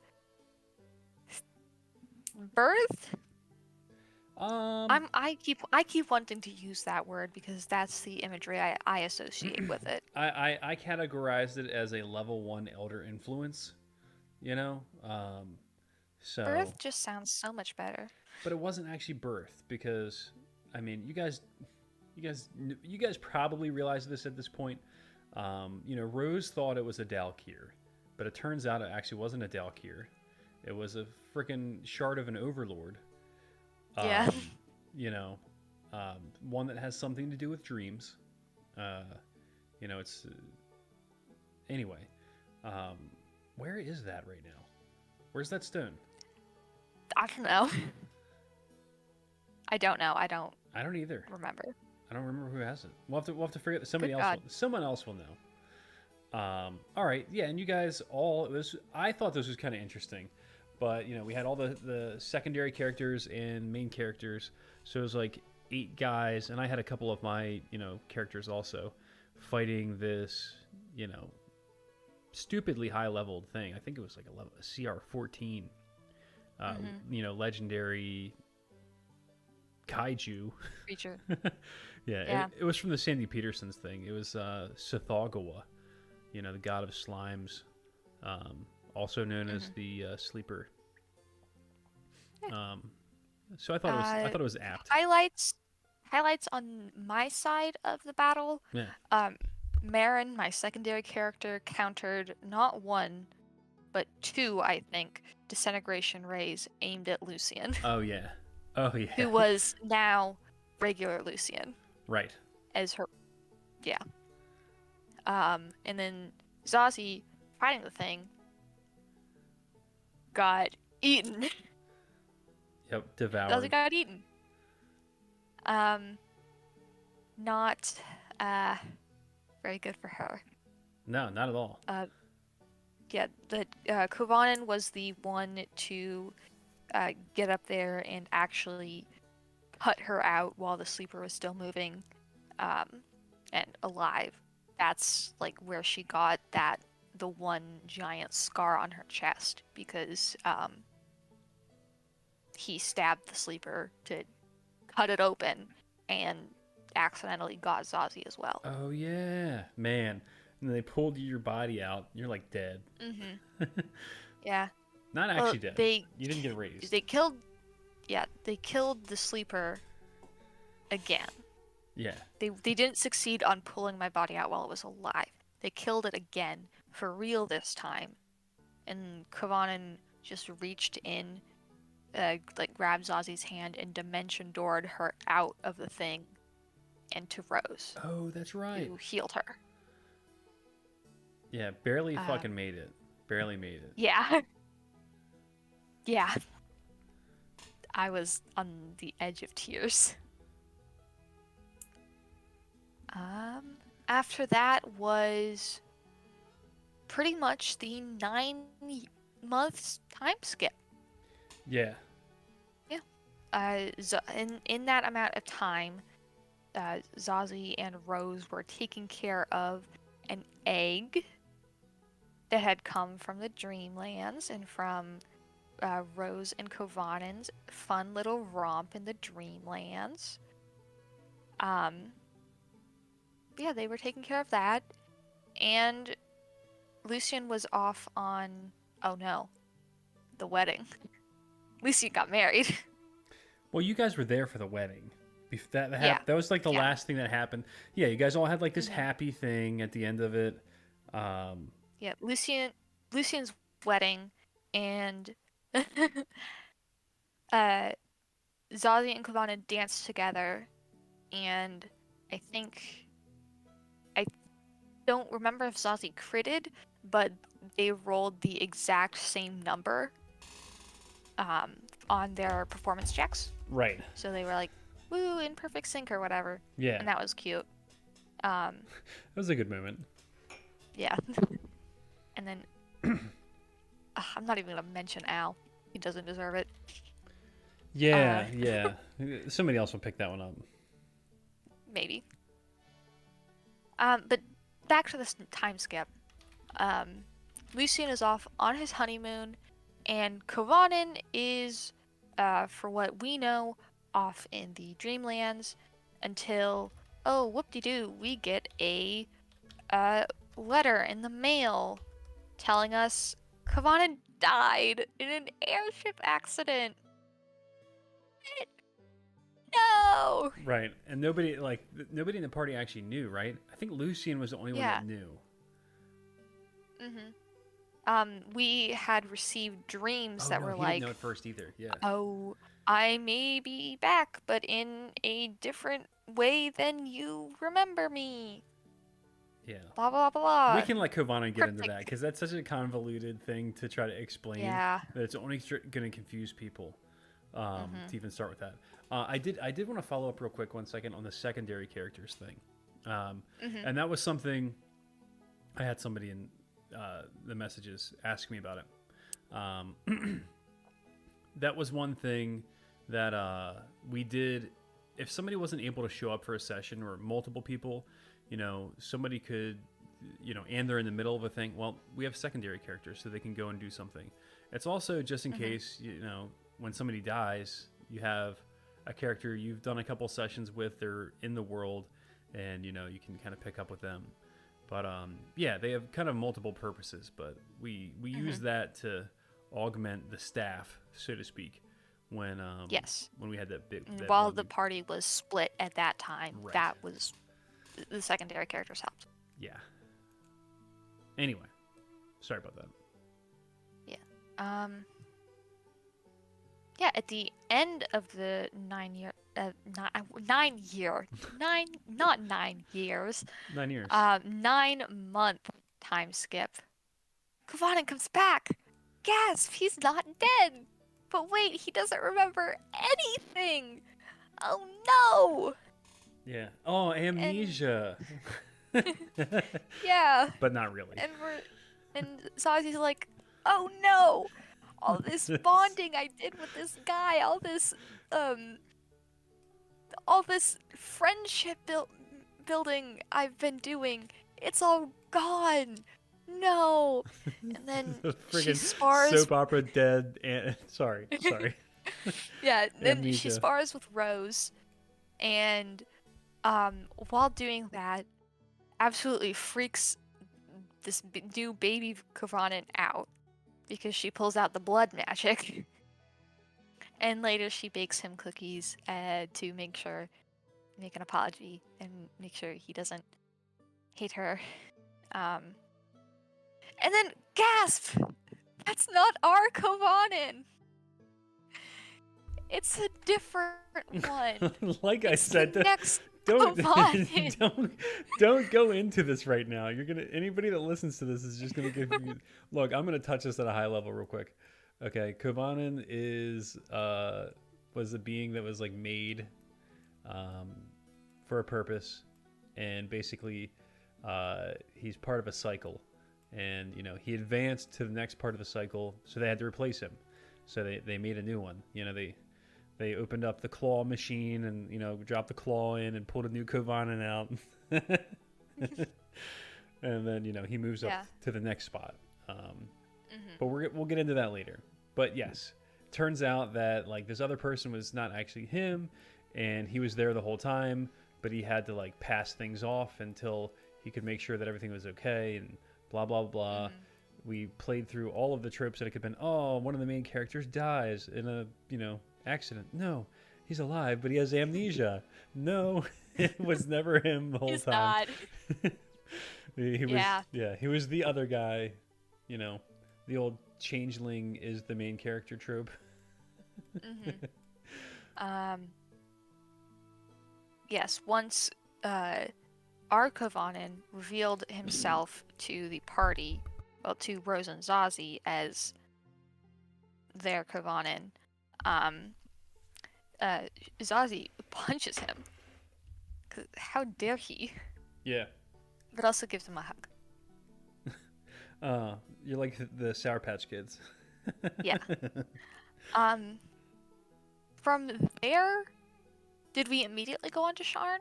birthed. I keep wanting to use that word because that's the imagery I associate with it. I categorized it as a level 1 elder influence, you know? So, Birth just sounds so much better. but it wasn't actually birth because, I mean, you guys probably realize this at this point. You know, Rose thought it was a Dalkir, but it turns out it actually wasn't a Dalkir. It was a freaking shard of an overlord. Yeah. Um, you know, one that has something to do with dreams. Uh, you know, it's anyway. Um, where is that right now? Where's that stone? I don't know. I don't know. I don't I don't either. remember. I don't remember who has it. We'll have to figure it. Somebody Good else. God. Someone else will know. All right. Yeah, and you guys all. This I thought this was kind of interesting, but you know we had all the secondary characters and main characters, so it was like 8 guys, and I had a couple of my characters also fighting this stupidly high leveled thing. I think it was like a CR 14. Legendary kaiju. Creature. Yeah, Yeah. it was from the Sandy Peterson's thing. It was Sithagawa, the god of slimes, also known as the sleeper. So I thought it was apt. Highlights on my side of the battle. Yeah. Marin, my secondary character, countered not 1, but 2, I think, disintegration rays aimed at Lucian. Oh yeah. Who was now regular Lucian. Right. As her, yeah. And then Zazi, fighting the thing, got eaten. Yep, devoured. Zazi got eaten. Not very good for her. No, not at all. Yeah, Kovanen was the one to get up there and actually cut her out while the sleeper was still moving and alive. That's like where she got the one giant scar on her chest because he stabbed the sleeper to cut it open and accidentally got Zazi as well. Oh yeah, man. And they pulled your body out. You're like dead. Mm-hmm. Yeah. Not actually dead. You didn't get raised. They killed the sleeper again. Yeah. They didn't succeed on pulling my body out while it was alive. They killed it again, for real this time. And Kovanen just reached in, grabbed Zazi's hand and dimension doored her out of the thing and to Rose. Oh, that's right. Who healed her. Yeah, barely fucking made it. Barely made it. Yeah. Yeah. I was on the edge of tears. After that was pretty much the 9 months time skip. Yeah. Yeah. In that amount of time, Zazi and Rose were taking care of an egg that had come from the Dreamlands and from Rose and Kovanen's fun little romp in the Dreamlands. Yeah, they were taking care of that, and Lucian was off on, oh no, the wedding. Lucian got married. Well, you guys were there for the wedding. Yeah. That was like the last thing that happened. Yeah, you guys all had like this happy thing at the end of it. Yeah, Lucian's wedding, and Zazi and Kavana danced together, and I don't remember if Zazi critted, but they rolled the exact same number on their performance checks. Right. So they were like, woo, in perfect sync or whatever. Yeah. And that was cute. That was a good moment. Yeah. And then I'm not even gonna mention Al. He doesn't deserve it. Yeah, yeah. Somebody else will pick that one up. Maybe. But back to this time skip. Lucian is off on his honeymoon, and Kovanen is, for what we know, off in the Dreamlands until, oh, whoop-de-doo, we get a letter in the mail telling us Kavanen died in an airship accident. No! Right, and nobody nobody in the party actually knew, right? I think Lucian was the only one Yeah. that knew. We had received dreams that no, were he didn't know like, at first either. Yeah. oh, I may be back, but in a different way than you remember me. Yeah. Blah, blah, blah. We can let Kovanen get into Cryptic. that because that's such a convoluted thing to try to explain. Yeah. That it's only going to confuse people. To even start with that, I did want to follow up real quick 1 second on the secondary characters thing, and that was something I had somebody in the messages ask me about it. That was one thing that we did. If somebody wasn't able to show up for a session or multiple people, somebody could, and they're in the middle of a thing. Well, we have secondary characters so they can go and do something. It's also just in case, when somebody dies, you have a character you've done a couple sessions with, they're in the world, and you can kind of pick up with them. But yeah, they have kind of multiple purposes, but we use that to augment the staff, so to speak, when Yes. when we had that big While the party was split at that time, Right. that was the secondary characters helped. Yeah. Anyway, sorry about that. Yeah. Yeah, at the end of the 9 years, not 9 years, 9 years. 9-month time skip. Kavanen comes back. Gasp! He's not dead. But wait, he doesn't remember anything. Oh no! Yeah. Oh, amnesia. Yeah. But not really. And Zazi's like, oh no! All this bonding I did with this guy, all this friendship building I've been doing, it's all gone. No. And then she spars. Soap opera dead. And sorry. Yeah. Then she Amnesia. spars with Rose, and while doing that, absolutely freaks this new baby Kavanen out because she pulls out the blood magic. And later she bakes him cookies to make an apology and make sure he doesn't hate her. And then gasp! That's not our Kavanen! It's a different one. Like I It's said, the next don't Kavanen. don't go into this right now. Anybody that listens to this is just gonna get confused. Look, I'm gonna touch this at a high level real quick. Okay, Kovanen was a being that was like made for a purpose, and basically he's part of a cycle, and he advanced to the next part of the cycle, so they had to replace him. So they made a new one. They opened up the claw machine and dropped the claw in and pulled a new Kovanen out. And then he moves up to the next spot. But we'll get into that later. But yes, turns out that like this other person was not actually him, and he was there the whole time, but he had to like pass things off until he could make sure that everything was okay and blah blah blah. We played through all of the tropes that it could have been. Oh, one of the main characters dies in a accident. No, he's alive, but he has amnesia. No, it was never him the whole He's time. not. He was the other guy. The old changeling is the main character trope. Yes, once our Kovanen revealed himself to the party, well, to Rose and Zazi as their Kovanen, Zazi punches him. 'Cause how dare he? Yeah. But also gives him a hug. You're like the Sour Patch Kids. Yeah. From there, did we immediately go on to Sharn?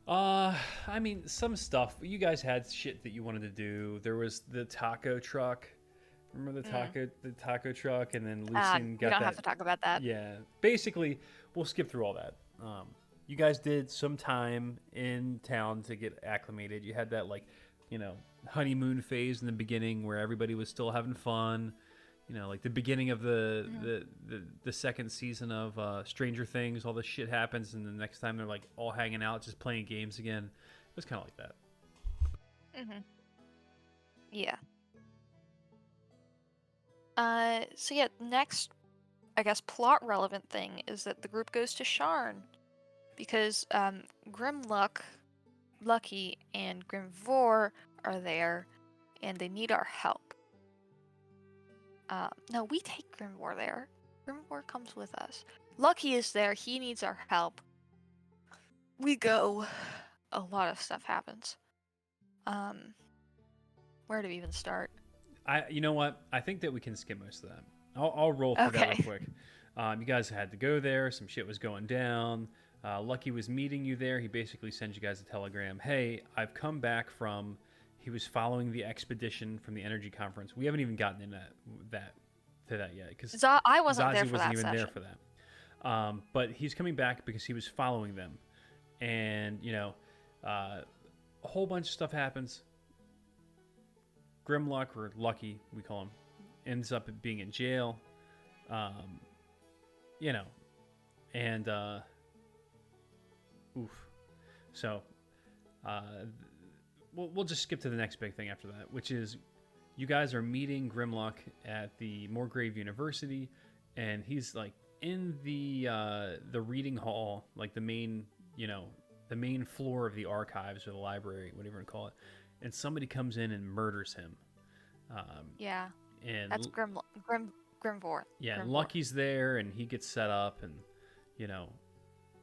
I mean, some stuff. You guys had shit that you wanted to do. There was the taco truck Remember Mm. the taco truck, and then Uh, Lucian we got don't have that. to talk about that. Yeah, basically, we'll skip through all that. You guys did some time in town to get acclimated. You had that like, you know, honeymoon phase in the beginning where everybody was still having fun. You know, like the beginning of Hmm. the second season of Stranger Things. All this shit happens, and the next time they're like all hanging out, just playing games again. It was kind of like that. Hmm. Yeah. So yeah, next, I guess, plot relevant thing is that the group goes to Sharn because Grimlock, Lucky, and Grimvor are there, and they need our help. No, we take Grimvor there. Grimvor comes with us. Lucky is there. He needs our help. We go. A lot of stuff happens. Where do we even start? You know what? I think that we can skip most of that. I'll roll through that real Okay. quick. You guys had to go there. Some shit was going down. Lucky was meeting you there. He basically sends you guys a telegram. Hey, I've come back from. He was following the expedition from the energy conference. We haven't even gotten into that yet because I wasn't there Zazi for wasn't that even there session. for that. But he's coming back because he was following them, and a whole bunch of stuff happens. Grimlock, or Lucky, we call him, ends up being in jail. Um, you know, and oof. So uh, we'll just skip to the next big thing after that, which is you guys are meeting Grimlock at the Morgrave University, and he's like in the reading hall, like the main floor of the archives or the library, whatever you call it, and somebody comes in and murders him. Um, Yeah, and that's Grimvor. yeah, and Grimvor. Lucky's there, and he gets set up, and you know,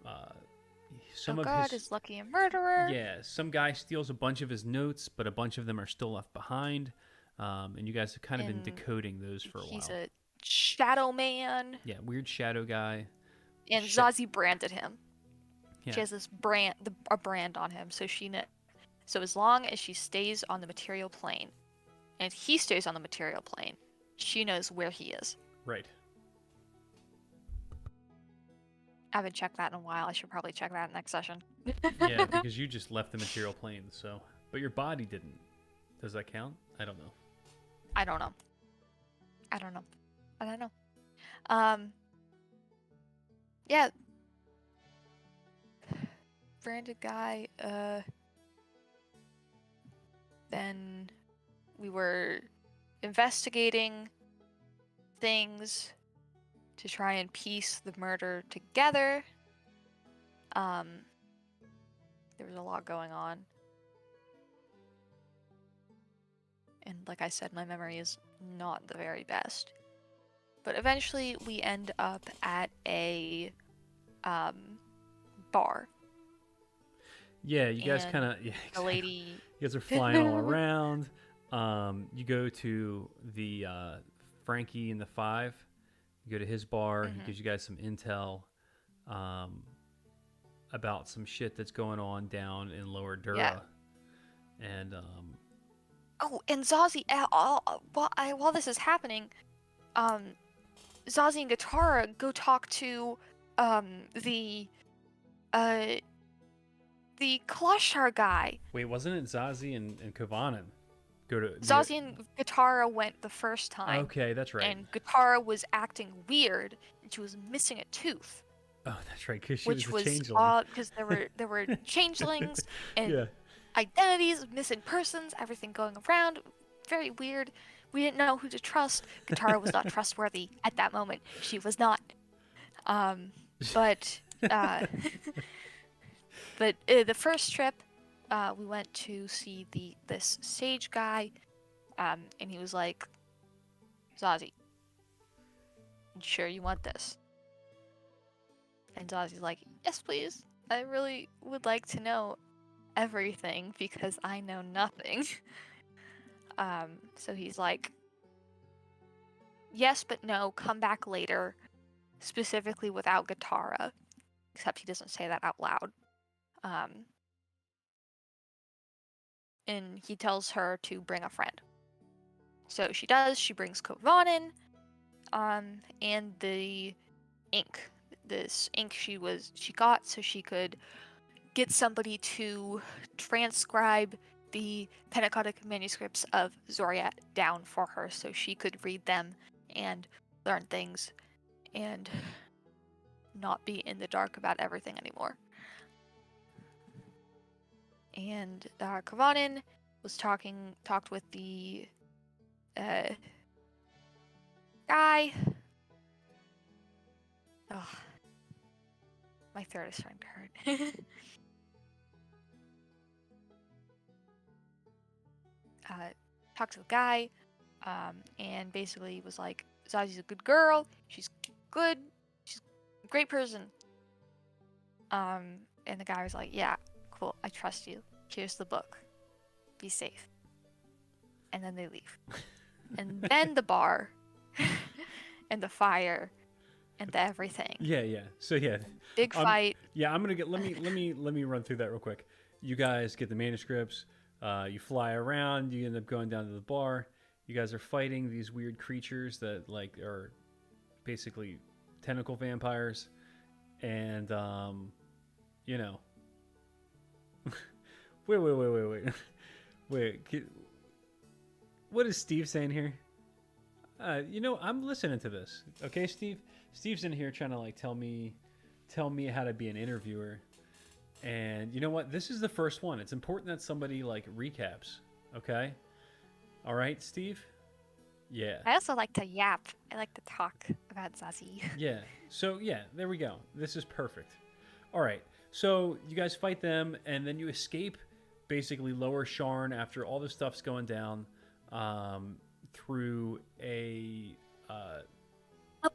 uh, Oh some of God, his is Lucky a murderer? yeah, some guy steals a bunch of his notes, but a bunch of them are still left behind, and you guys have kind of been And decoding those for a he's while. a shadow man. Yeah, weird shadow guy. And Zazi branded him. Yeah, She has this a brand on him, so so as long as she stays on the material plane, and he stays on the material plane, she knows where he is. right. I haven't checked that in a while. I should probably check that next session. Yeah, because you just left the material plane, so but your body didn't. Does that count? I don't know. I don't know. I don't know. I don't know. Um, yeah, branded guy. Then we were investigating things to try and piece the murder together. There was a lot going on. And like I said, my memory is not the very best. But eventually we end up at a bar. Yeah, you guys And kind of yeah, the exactly. lady You guys are flying all around. You go to the Frankie and the Five. You go to his bar. He Mhm. gives you guys some intel um, about some shit that's going on down in Lower Yeah. Dura. And Oh, and Zazie, while this is happening, Zazie and Katara go talk to the uh the Kalashtar guy. wait, wasn't it Zazi and Kavanen? Go to the. Zazie and Katara went the first time, Okay, that's right. and Katara was acting weird, and she was missing a tooth, Oh, that's right, because she was which a was changeling. odd because there were changelings and Yeah. identities, missing persons, everything going around. Very weird. We didn't know who to trust. Katara was not trustworthy at that moment. She was not. But uh, the first trip, we went to see this sage guy, and he was like, "Zazie, you sure you want this?" And Zazie's like, "Yes, please. I really would like to know everything because I know nothing." So he's like, "Yes, but no. Come back later, specifically without Katara." Except he doesn't say that out loud. Um, and he tells her to bring a friend. So she does. She brings Kovan in, and the ink. This ink she got so she could get somebody to transcribe the Pentatonic manuscripts of Zoriat down for her so she could read them and learn things and not be in the dark about everything anymore. And Kavanin was talked with the guy. Oh, my throat is starting to hurt. Talked to the guy, and basically was like, Zazi's a good girl. She's good. She's a great person. And the guy was like, yeah, cool. I trust you. Here's the book. Be safe. And then they leave. And then the bar, and the fire, and the everything. Yeah. So yeah, big fight. Yeah, I'm gonna get. Let me run through that real quick. You guys get the manuscripts. You fly around. You end up going down to the bar. You guys are fighting these weird creatures that like are basically tentacle vampires, and you know. Wait. What is Steve saying here? I'm listening to this. Okay, Steve. Steve's in here trying to like tell me how to be an interviewer. And you know what? This is the first one. It's important that somebody like recaps. Okay. All right, Steve. Yeah. I also like to yap. I like to talk about Zazi. Yeah. So yeah, there we go. This is perfect. All right. So you guys fight them, and then you escape basically Lower Sharn after all this stuff's going down. Through a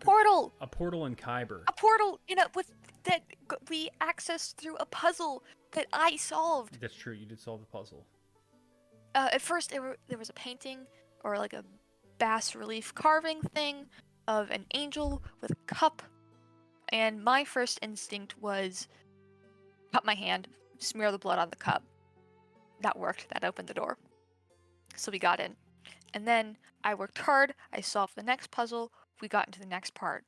portal. A portal in Kyber. A portal, with that we accessed through a puzzle that I solved. That's true. You did solve the puzzle. At first, there was a painting or like a bas relief carving thing of an angel with a cup, and my first instinct was cut my hand, smear the blood on the cup. That worked. That opened the door. So we got in. And then I worked hard. I solved the next puzzle. We got into the next part.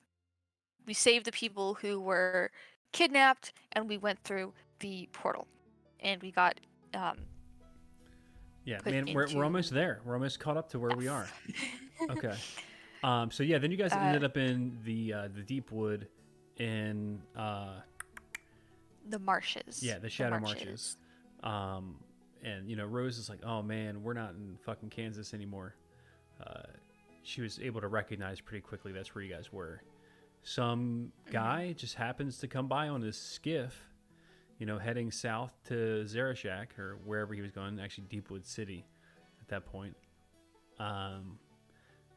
We saved the people who were kidnapped, and we went through the portal. And we got yeah, man, we're almost there. We're almost caught up to where we are. Okay. So yeah, then you guys ended up in the deep wood in the marshes. Yeah, the Shadow Marshes. And Rose is like, oh man, we're not in fucking Kansas anymore. She was able to recognize pretty quickly that's where you guys were. Some guy just happens to come by on his skiff, heading south to Zarashak or wherever he was going, actually Deepwood City at that point.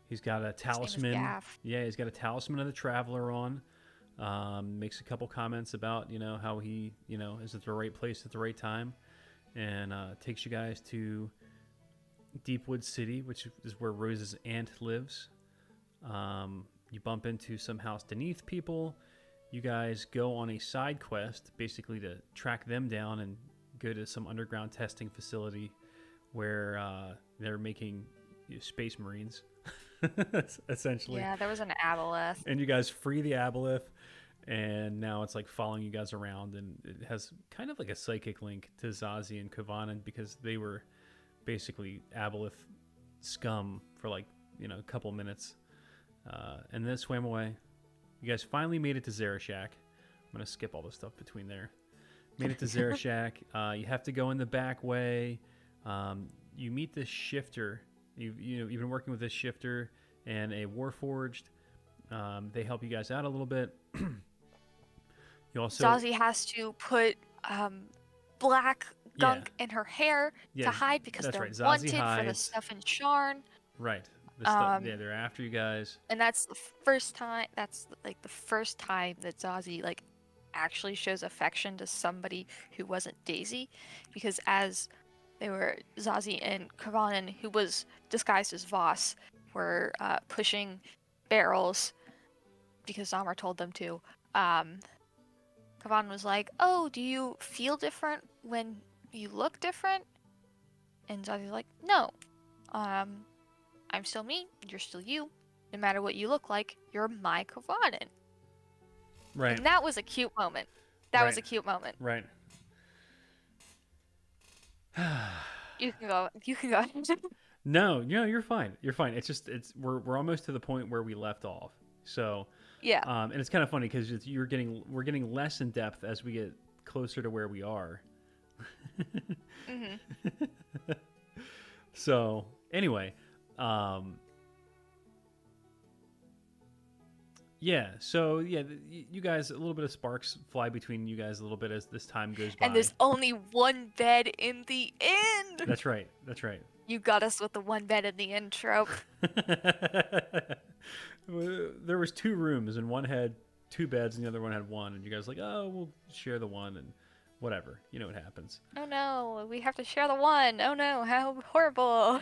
He's got a talisman. Yeah, he's got a talisman of the Traveler on. Makes a couple comments about, how he, is at the right place at the right time. And takes you guys to Deepwood City, which is where Rose's aunt lives. You bump into some House Beneath people. You guys go on a side quest, basically to track them down and go to some underground testing facility where they're making space marines, essentially. Yeah, there was an aboleth. And you guys free the aboleth. And now it's like following you guys around, and it has kind of like a psychic link to Zazi and Kavanin because they were basically aboleth scum for like a couple minutes, and then it swam away. You guys finally made it to Zarashak. I'm gonna skip all the stuff between there. Made it to Zarashak. You have to go in the back way. You meet this shifter. You've been working with this shifter and a Warforged. They help you guys out a little bit. You also Zazi has to put black gunk in her hair to hide because they're wanted for the stuff in Sharn. Right. Yeah, they're after you guys. And that's the first time. That's like the first time that Zazi like actually shows affection to somebody who wasn't Daisy, because as they were Zazi and Kavanin, who was disguised as Voss, were pushing barrels because Zamar told them to. Kavan was like, oh, do you feel different when you look different? And Zazi's like, no. I'm still me, you're still you. No matter what you look like, you're my Kovanen. Right. And that was a cute moment. That was a cute moment. Right. You can go. You can go. No, you're fine. You're fine. It's just we're almost to the point where we left off. So, Yeah. and it's kind of funny because we're getting less in depth as we get closer to where we are. So anyway, yeah. So yeah, you guys, a little bit of sparks fly between you guys a little bit as this time goes by. And there's only one bed in the inn. That's right. That's right. You got us with the one bed in the inn trope. There was 2 rooms, and one had 2 beds, and the other one had 1. And you guys were like, oh, we'll share the one, and whatever. You know what happens. Oh no, we have to share the one. Oh no, how horrible.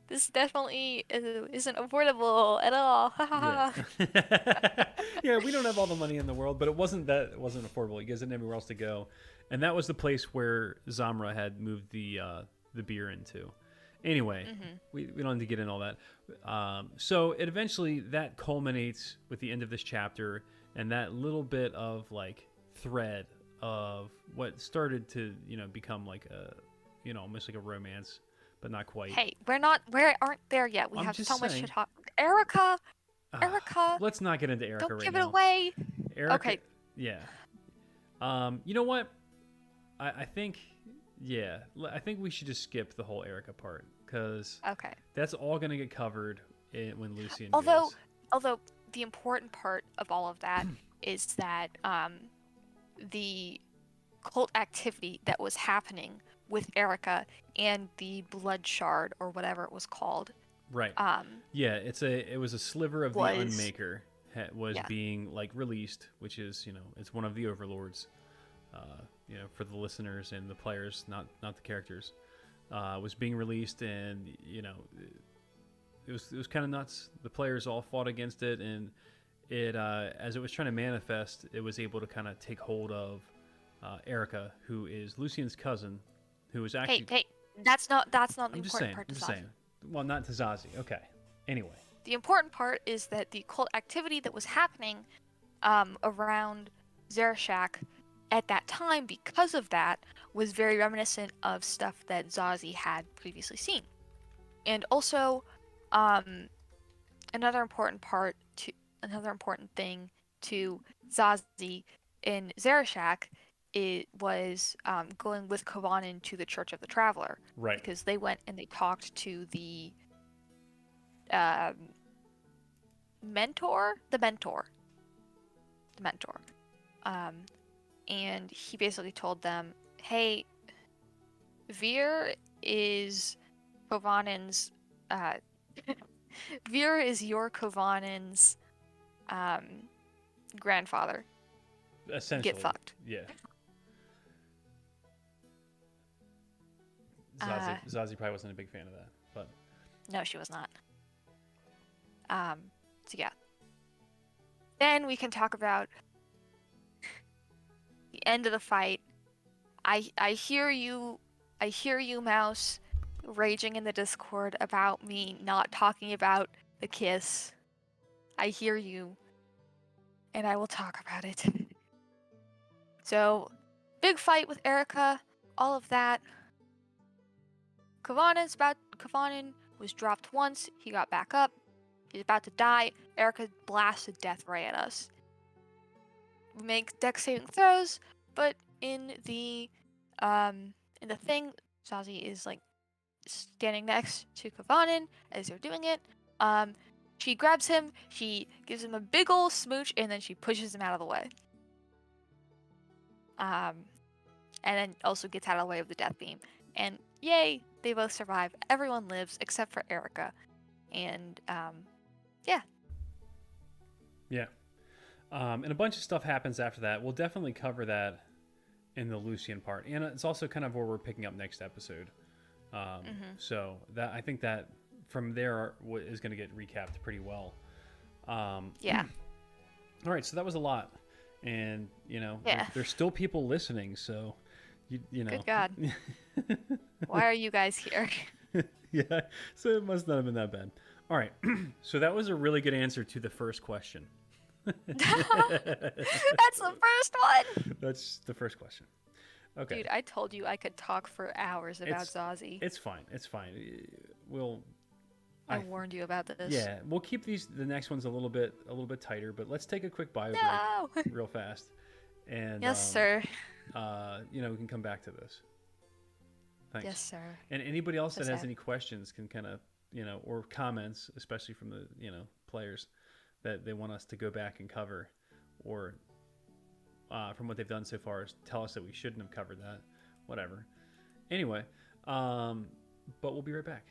This definitely isn't affordable at all. Yeah. Yeah, we don't have all the money in the world, but it wasn't affordable. You guys didn't have anywhere else to go, and that was the place where Zamra had moved the beer into. Anyway, we don't need to get in all that. So it eventually that culminates with the end of this chapter, and that little bit of like thread of what started to become like a almost like a romance, but not quite. Hey, we aren't there yet. We have so much to talk. Erica. Let's not get into Erica right now. Don't give it away. Erica, okay. Yeah. You know what? I think we should just skip the whole Erica part because that's all going to get covered when Lucian goes. Although the important part of all of that is that the cult activity that was happening with Erica and the blood shard or whatever it was called. Right. It was a sliver of the Unmaker was being like released, which is it's one of the overlords. For the listeners and the players, not the characters, was being released, and it was kind of nuts. The players all fought against it, and it as it was trying to manifest, it was able to kind of take hold of Erica, who is Lucian's cousin, who is actually. Hey, that's not the important part. I'm just saying. Well, not to Zazi. Okay. Anyway. The important part is that the cult activity that was happening around Zarashak at that time, because of that, was very reminiscent of stuff that Zazi had previously seen. And also, another important thing to Zazi in Zarashak, it was going with Kovanen to the Church of the Traveler. Right. Because they went and they talked to the mentor. And he basically told them, hey, Veer is Kovanen's Veer is your Kovanen's grandfather. Essentially. Get fucked. Yeah. Zazi probably wasn't a big fan of that, but no, she was not. So yeah. Then we can talk about the end of the fight. I hear you, Mouse, raging in the Discord about me not talking about the kiss. I hear you, and I will talk about it. So, big fight with Erica, all of that. Kovanen was dropped once, he got back up, he's about to die. Erica blasted death ray at us. We make dex saving throws, but in the thing, Zazi is like standing next to Kovanen as they're doing it. She grabs him, she gives him a big ol' smooch, and then she pushes him out of the way. And then also gets out of the way of the death beam. And yay, they both survive. Everyone lives except for Erica. And yeah. Yeah. And a bunch of stuff happens after that. We'll definitely cover that in the Lucian part. And it's also kind of where we're picking up next episode. So that I think that from there is going to get recapped pretty well. Yeah. All right, so that was a lot. And, there's still people listening, so, you know. Good God. Why are you guys here? Yeah, so it must not have been that bad. All right, so that was a really good answer to the first question. That's the first one. That's the first question. Okay, Dude, I told you I could talk for hours about it's Zazi. it's fine. It's fine. We'll I I warned you about this. yeah, we'll keep the next ones a little bit tighter. But let's take a quick bio break, No. real fast, and Yes, sir. we can come back to this. Yes, Thanks. sir. And anybody else So that has sad. any questions can kind of, or comments, especially from the, players that they want us to go back and cover, or from what they've done so far, is tell us that we shouldn't have covered that, whatever. Anyway, but we'll be right back.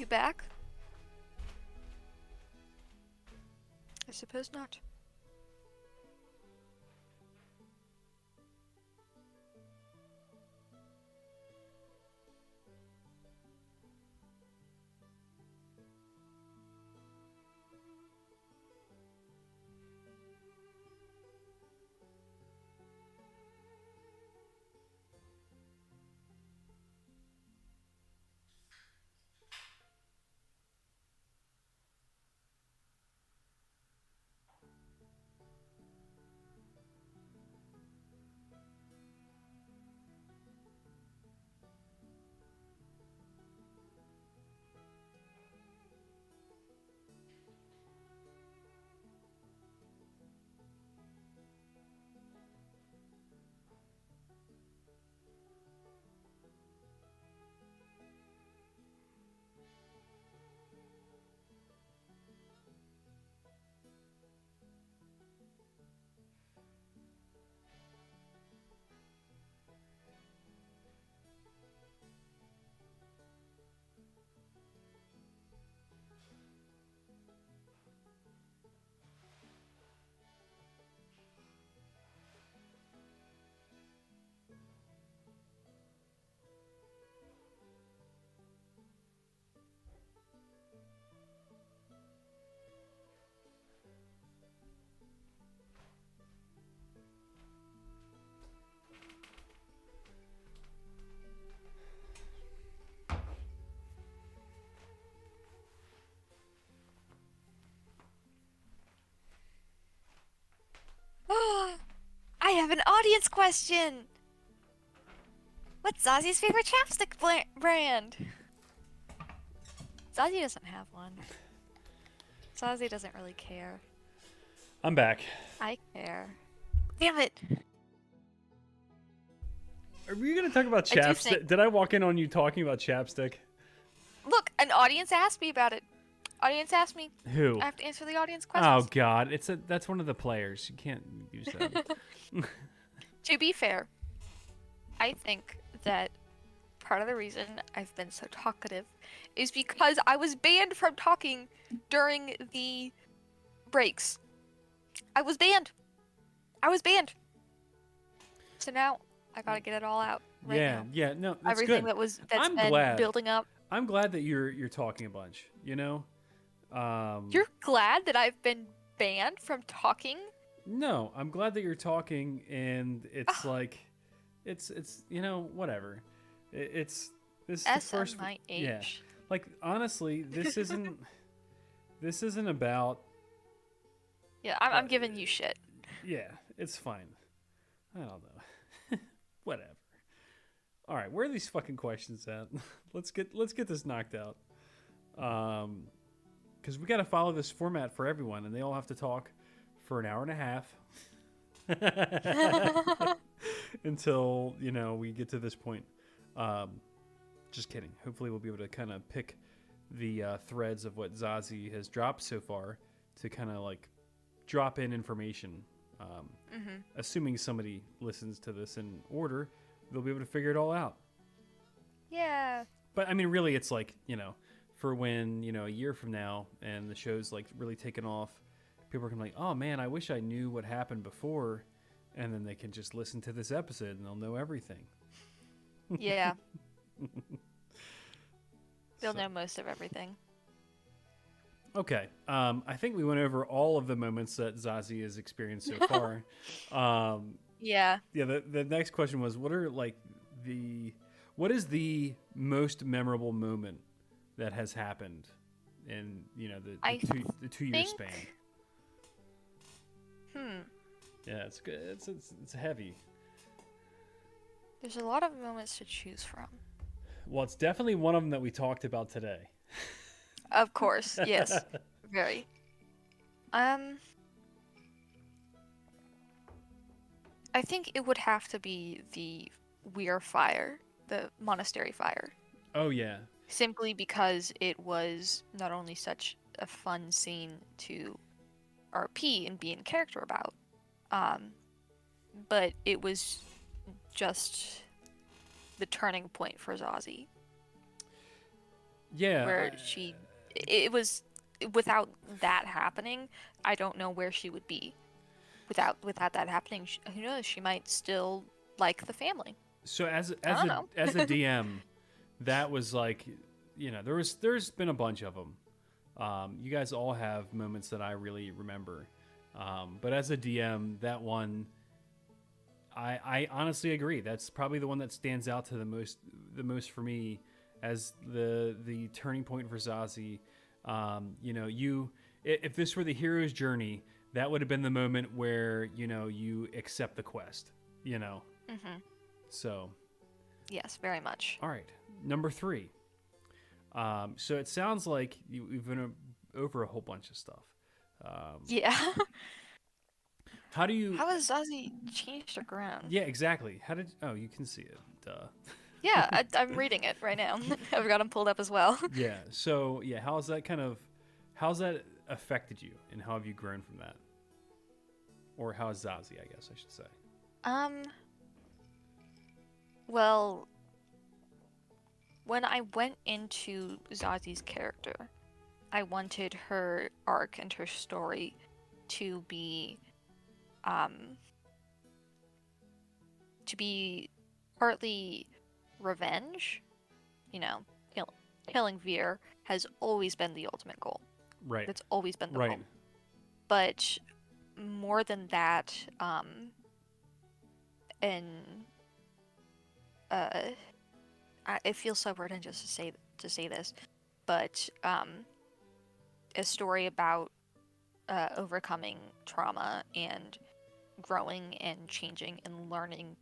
feedback? I suppose not. I have an audience question! What's Zazi's favorite chapstick brand? Zazi doesn't have one. Zazi doesn't really care. I'm back. I care. Damn it! Are we going to talk about chapstick? Did I walk in on you talking about chapstick? Look, an audience asked me about it. Audience asked me. Who? I have to answer the audience questions. Oh God, that's one of the players. You can't use that. To be fair, I think that part of the reason I've been so talkative is because I was banned from talking during the breaks. I was banned. So now I gotta get it all out right now. Yeah, no, that's everything good. that's been building up. I'm glad that you're talking a bunch. You know. You're glad that I've been banned from talking? No, I'm glad that you're talking, and it's like, it's you know, whatever. It's this is the first. My age. Yeah, like honestly, this isn't about. Yeah, I'm giving you shit. Yeah, it's fine. I don't know. Whatever. All right, where are these fucking questions at? let's get this knocked out. Because we got to follow this format for everyone, and they all have to talk for an hour and a half until we get to this point. Just kidding. Hopefully, we'll be able to kind of pick the threads of what Zazi has dropped so far to kind of like drop in information. Assuming somebody listens to this in order, they'll be able to figure it all out. Yeah. But I mean, really, it's like for when a year from now and the show's like really taken off, people are gonna be like, oh man, I wish I knew what happened before, and then they can just listen to this episode and they'll know everything. Yeah. They'll know most of everything. Okay. I think we went over all of the moments that Zazi has experienced so far. Yeah. Yeah. The next question was, what is the most memorable moment that has happened in the 2 year span? Yeah, it's good. It's heavy. There's a lot of moments to choose from. Well, it's definitely one of them that we talked about today. Of course, yes. Very. I think it would have to be the Weir fire, the monastery fire. Oh yeah. Simply because it was not only such a fun scene to RP and be in character about, but it was just the turning point for Zazi. Yeah. where it was without that happening, I don't know where she would be. Without that happening, who knows? She might still like the family. So as I as don't a know. as a DM, that was like, there's been a bunch of them. You guys all have moments that I really remember, but as a DM, that one, I honestly agree. That's probably the one that stands out to the most for me as the turning point for Zazi. If this were the hero's journey, that would have been the moment where you accept the quest. You know, Hmm. so Yes, very much. all right, number three. So it sounds like we've been over a whole bunch of stuff. Um, Yeah. how do you? How has Zazie changed her ground? Yeah, exactly. How did? Oh, you can see it. Yeah, Duh. I'm reading it right now. I've got him pulled up as well. Yeah. So yeah, how's that affected you, and how have you grown from that? Or how is Zazie? I guess I should say. Um, well, when I went into Zazie's character, I wanted her arc and her story to be um to be partly revenge. You know, killing Veer has always been the ultimate goal. Right. That's always been the Right. goal. But more than that, and uh, it feels so burdened just to say this, but a story about overcoming trauma and growing and changing and learning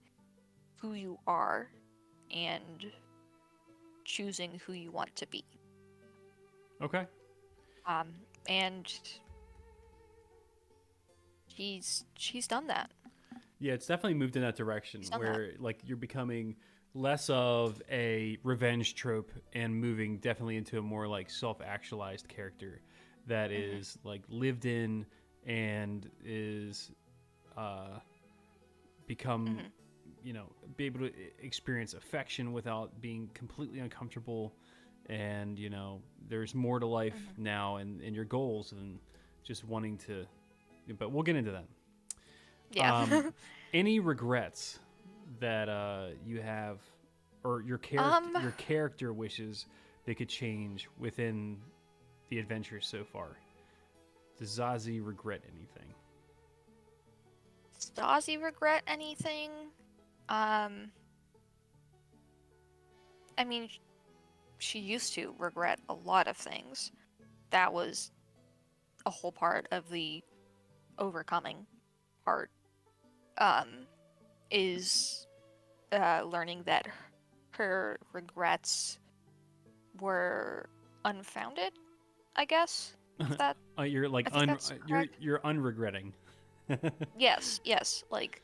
who you are and choosing who you want to be. Okay. Um, and she's done that. Yeah, it's definitely moved in that direction She's done that. where like you're becoming less of a revenge trope and moving definitely into a more like self-actualized character that Hmm. is like lived in and is uh become Hmm. be able to experience affection without being completely uncomfortable, and there's more to life Hmm. now and your goals than just wanting to, but we'll get into that. Yeah. um any regrets that you have, or um, your character wishes they could change within the adventure so far? Does Zazie regret anything? does Ozzy regret anything? Um, I mean, she used to regret a lot of things. That was a whole part of the overcoming part. Um, is learning that her regrets were unfounded. I guess if that You're like I think that's correct. you're unregretting. Yes, yes. Like,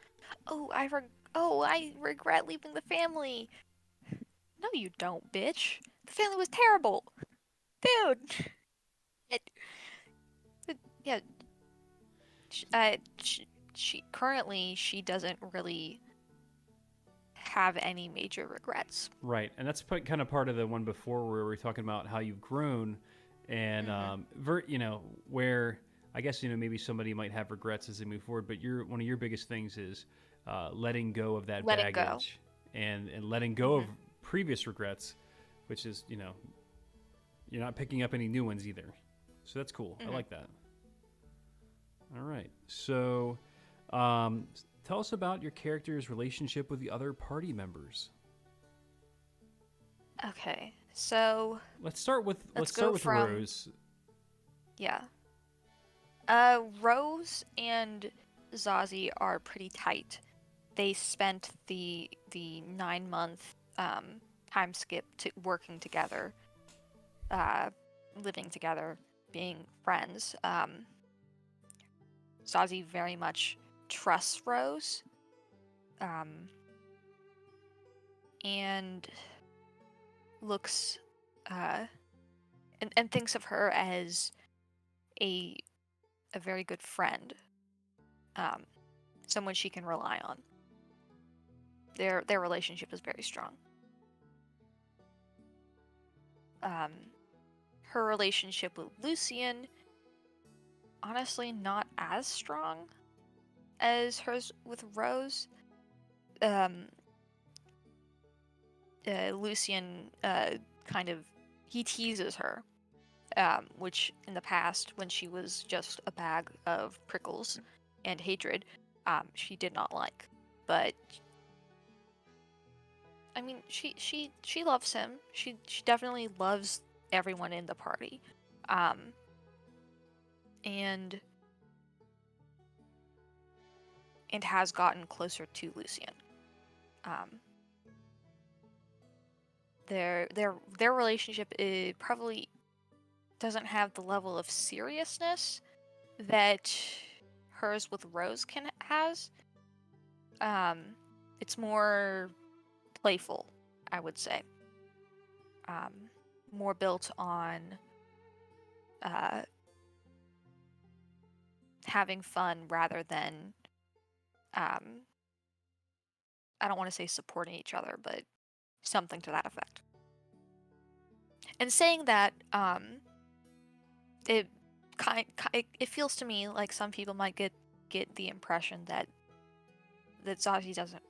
oh, I regret leaving the family. No, you don't, bitch. The family was terrible, dude. It, yeah, she currently she doesn't really have any major regrets. Right, and that's kind of part of the one before where we were talking about how you've grown, and Hmm. where I guess maybe somebody might have regrets as they move forward, but one of your biggest things is letting go of that Letting go. baggage and letting go of Hmm. previous regrets, which is you're not picking up any new ones either. So that's cool. I Hmm. like that. All right, so um, tell us about your character's relationship with the other party members. Okay, so Let's let's start go with from Rose. yeah. Rose and Zazie are pretty tight. They spent the 9 month time skip to working together, uh, living together, being friends. Zazie very much trusts Rose, um, and looks uh, and thinks of her as a a very good friend, um, someone she can rely on. Their relationship is very strong. Um, her relationship with Lucian, honestly, not as strong as hers with Rose. Um, Lucian kind of he teases her, which in the past, when she was just a bag of prickles and hatred, she did not like. But I mean, she loves him. She definitely loves everyone in the party, um, and has gotten closer to Lucian. Um, their relationship probably doesn't have the level of seriousness that hers with Rose has. It's more playful, I would say. More built on having fun rather than I don't want to say supporting each other, but something to that effect. And saying that, it feels to me like some people might get the impression that Zazi doesn't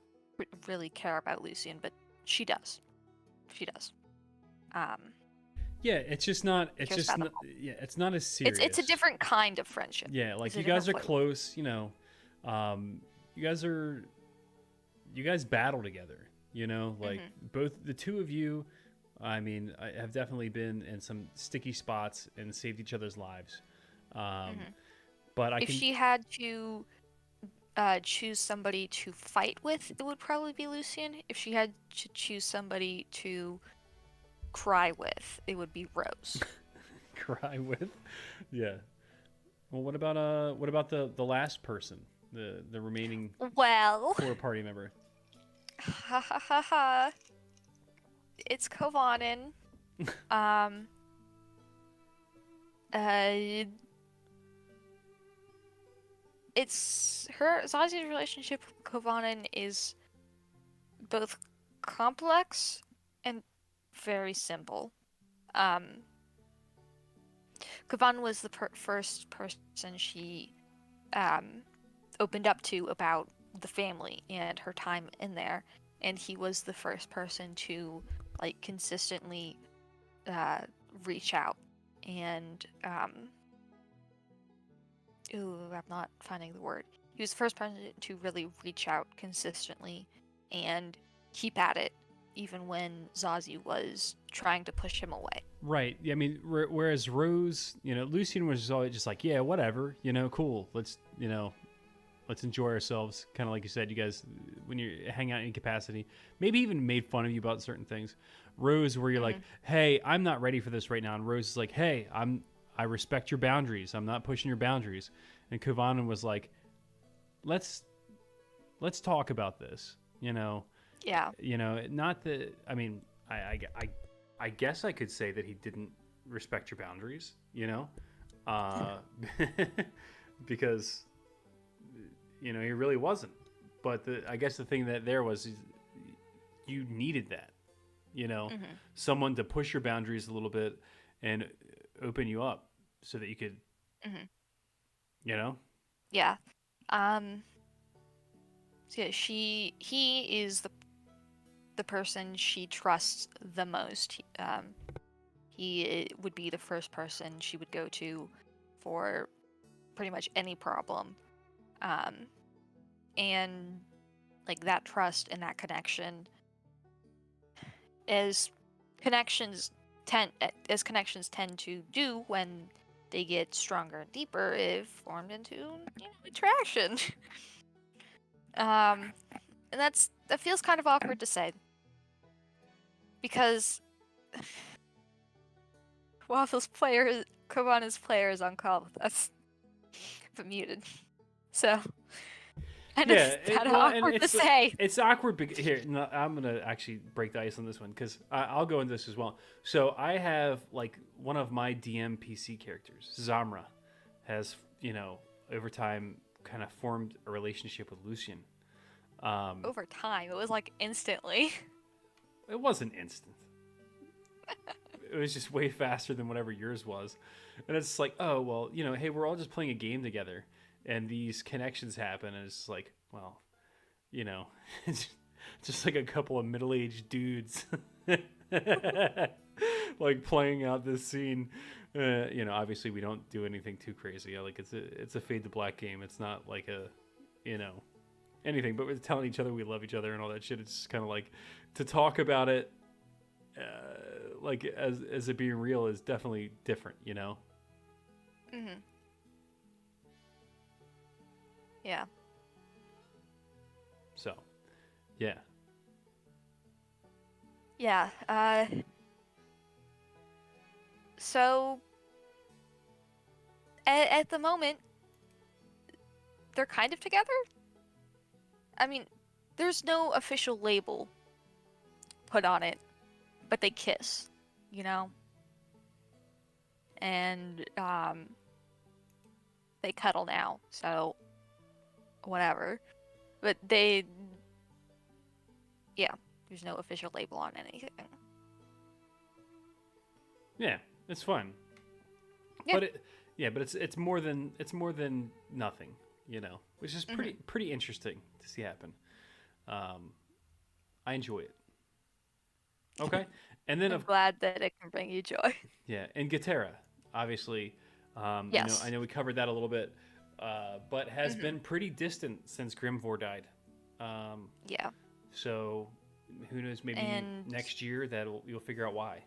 really care about Lucian, but she does. She does. Yeah, it's just not. It's just not. Yeah, it's not as serious. It's a different kind of friendship. Yeah, like you guys are close. You know, you guys battle together. You know, like both the two of you. I mean, I have definitely been in some sticky spots and saved each other's lives. But if she had to choose somebody to fight with, it would probably be Lucian. If she had to choose somebody to cry with, it would be Rose. Cry with? Yeah. Well, what about the last person, the remaining core party member? Ha ha ha ha. It's Kovanen. It's her Zazi's relationship with Kovanen is both complex and very simple. Kovanen was the first person she opened up to about the family and her time in there, and he was the first person to like consistently reach out and I'm not finding the word. He was the first person to really reach out consistently and keep at it, even when Zazi was trying to push him away. Right. I mean, whereas Rose, you know, Lucian was always just like, yeah, whatever, you know, cool. Let's enjoy ourselves. Kind of like you said, you guys, when you hang out in capacity, maybe even made fun of you about certain things. Rose, where you're like, hey, I'm not ready for this right now. And Rose is like, hey, I respect your boundaries. I'm not pushing your boundaries. And Kovanen was like, let's talk about this, you know? Yeah. You know, not that, I mean, I guess I could say that he didn't respect your boundaries, you know? Because, you know, he really wasn't. But I guess the thing that there was, you needed that, you know? Someone to push your boundaries a little bit and open you up so that you could, you know? Yeah. So yeah, he is the person she trusts the most. He would be the first person she would go to for pretty much any problem. And like that trust and that connection, as connections tend to do when they get stronger and deeper, it formed into, you know, attraction. And that feels kind of awkward to say, because Waffle's player, Kovanen's player, is on call with us, but muted. So and yeah, it's kind of awkward to say. It's awkward. Here, no, I'm gonna actually break the ice on this one because I'll go into this as well. So I have like one of my DM PC characters, Zamra, has, you know, over time kind of formed a relationship with Lucian. Over time, it was like instantly. It wasn't instant. it was just way faster than whatever yours was. And it's like, oh well, hey, we're all just playing a game together, and these connections happen, and it's like, well, it's just like a couple of middle-aged dudes, like playing out this scene. Obviously we don't do anything too crazy. Like it's a fade to black game. It's not like a, anything, but we're telling each other we love each other and all that shit. It's kind of like to talk about it, like as it being real is definitely different, Mhm. Yeah. So, yeah. Yeah. So at the moment, they're kind of together. I mean, there's no official label put on it, but they kiss, and they cuddle now, so whatever. But yeah, there's no official label on anything. Yeah, it's fun. Yeah. But it's more than nothing, which is pretty interesting to see happen. I enjoy it. Okay, and then I'm glad that it can bring you joy. Yeah, and Gatera, obviously. Yes. I know we covered that a little bit, but has been pretty distant since Grimvor died. Yeah. So who knows? Maybe next year you'll figure out why.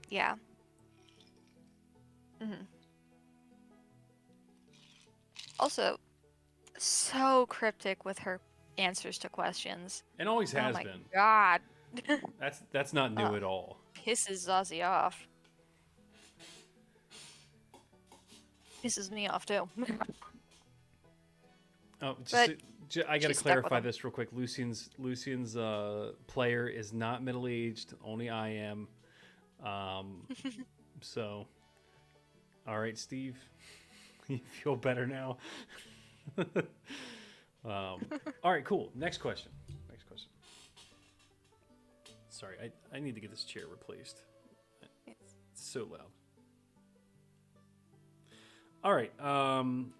Yeah. Also, so cryptic with her answers to questions. And always has oh my been. God. That's not new at all. Pisses Zazi off. Pisses me off too. Oh, But I gotta she's stuck with clarify him. this real quick. Lucian's player is not middle aged. Only I am. So, all right, Steve, you feel better now. All right, cool. Next question. Sorry, I need to get this chair replaced. It's so loud. All right.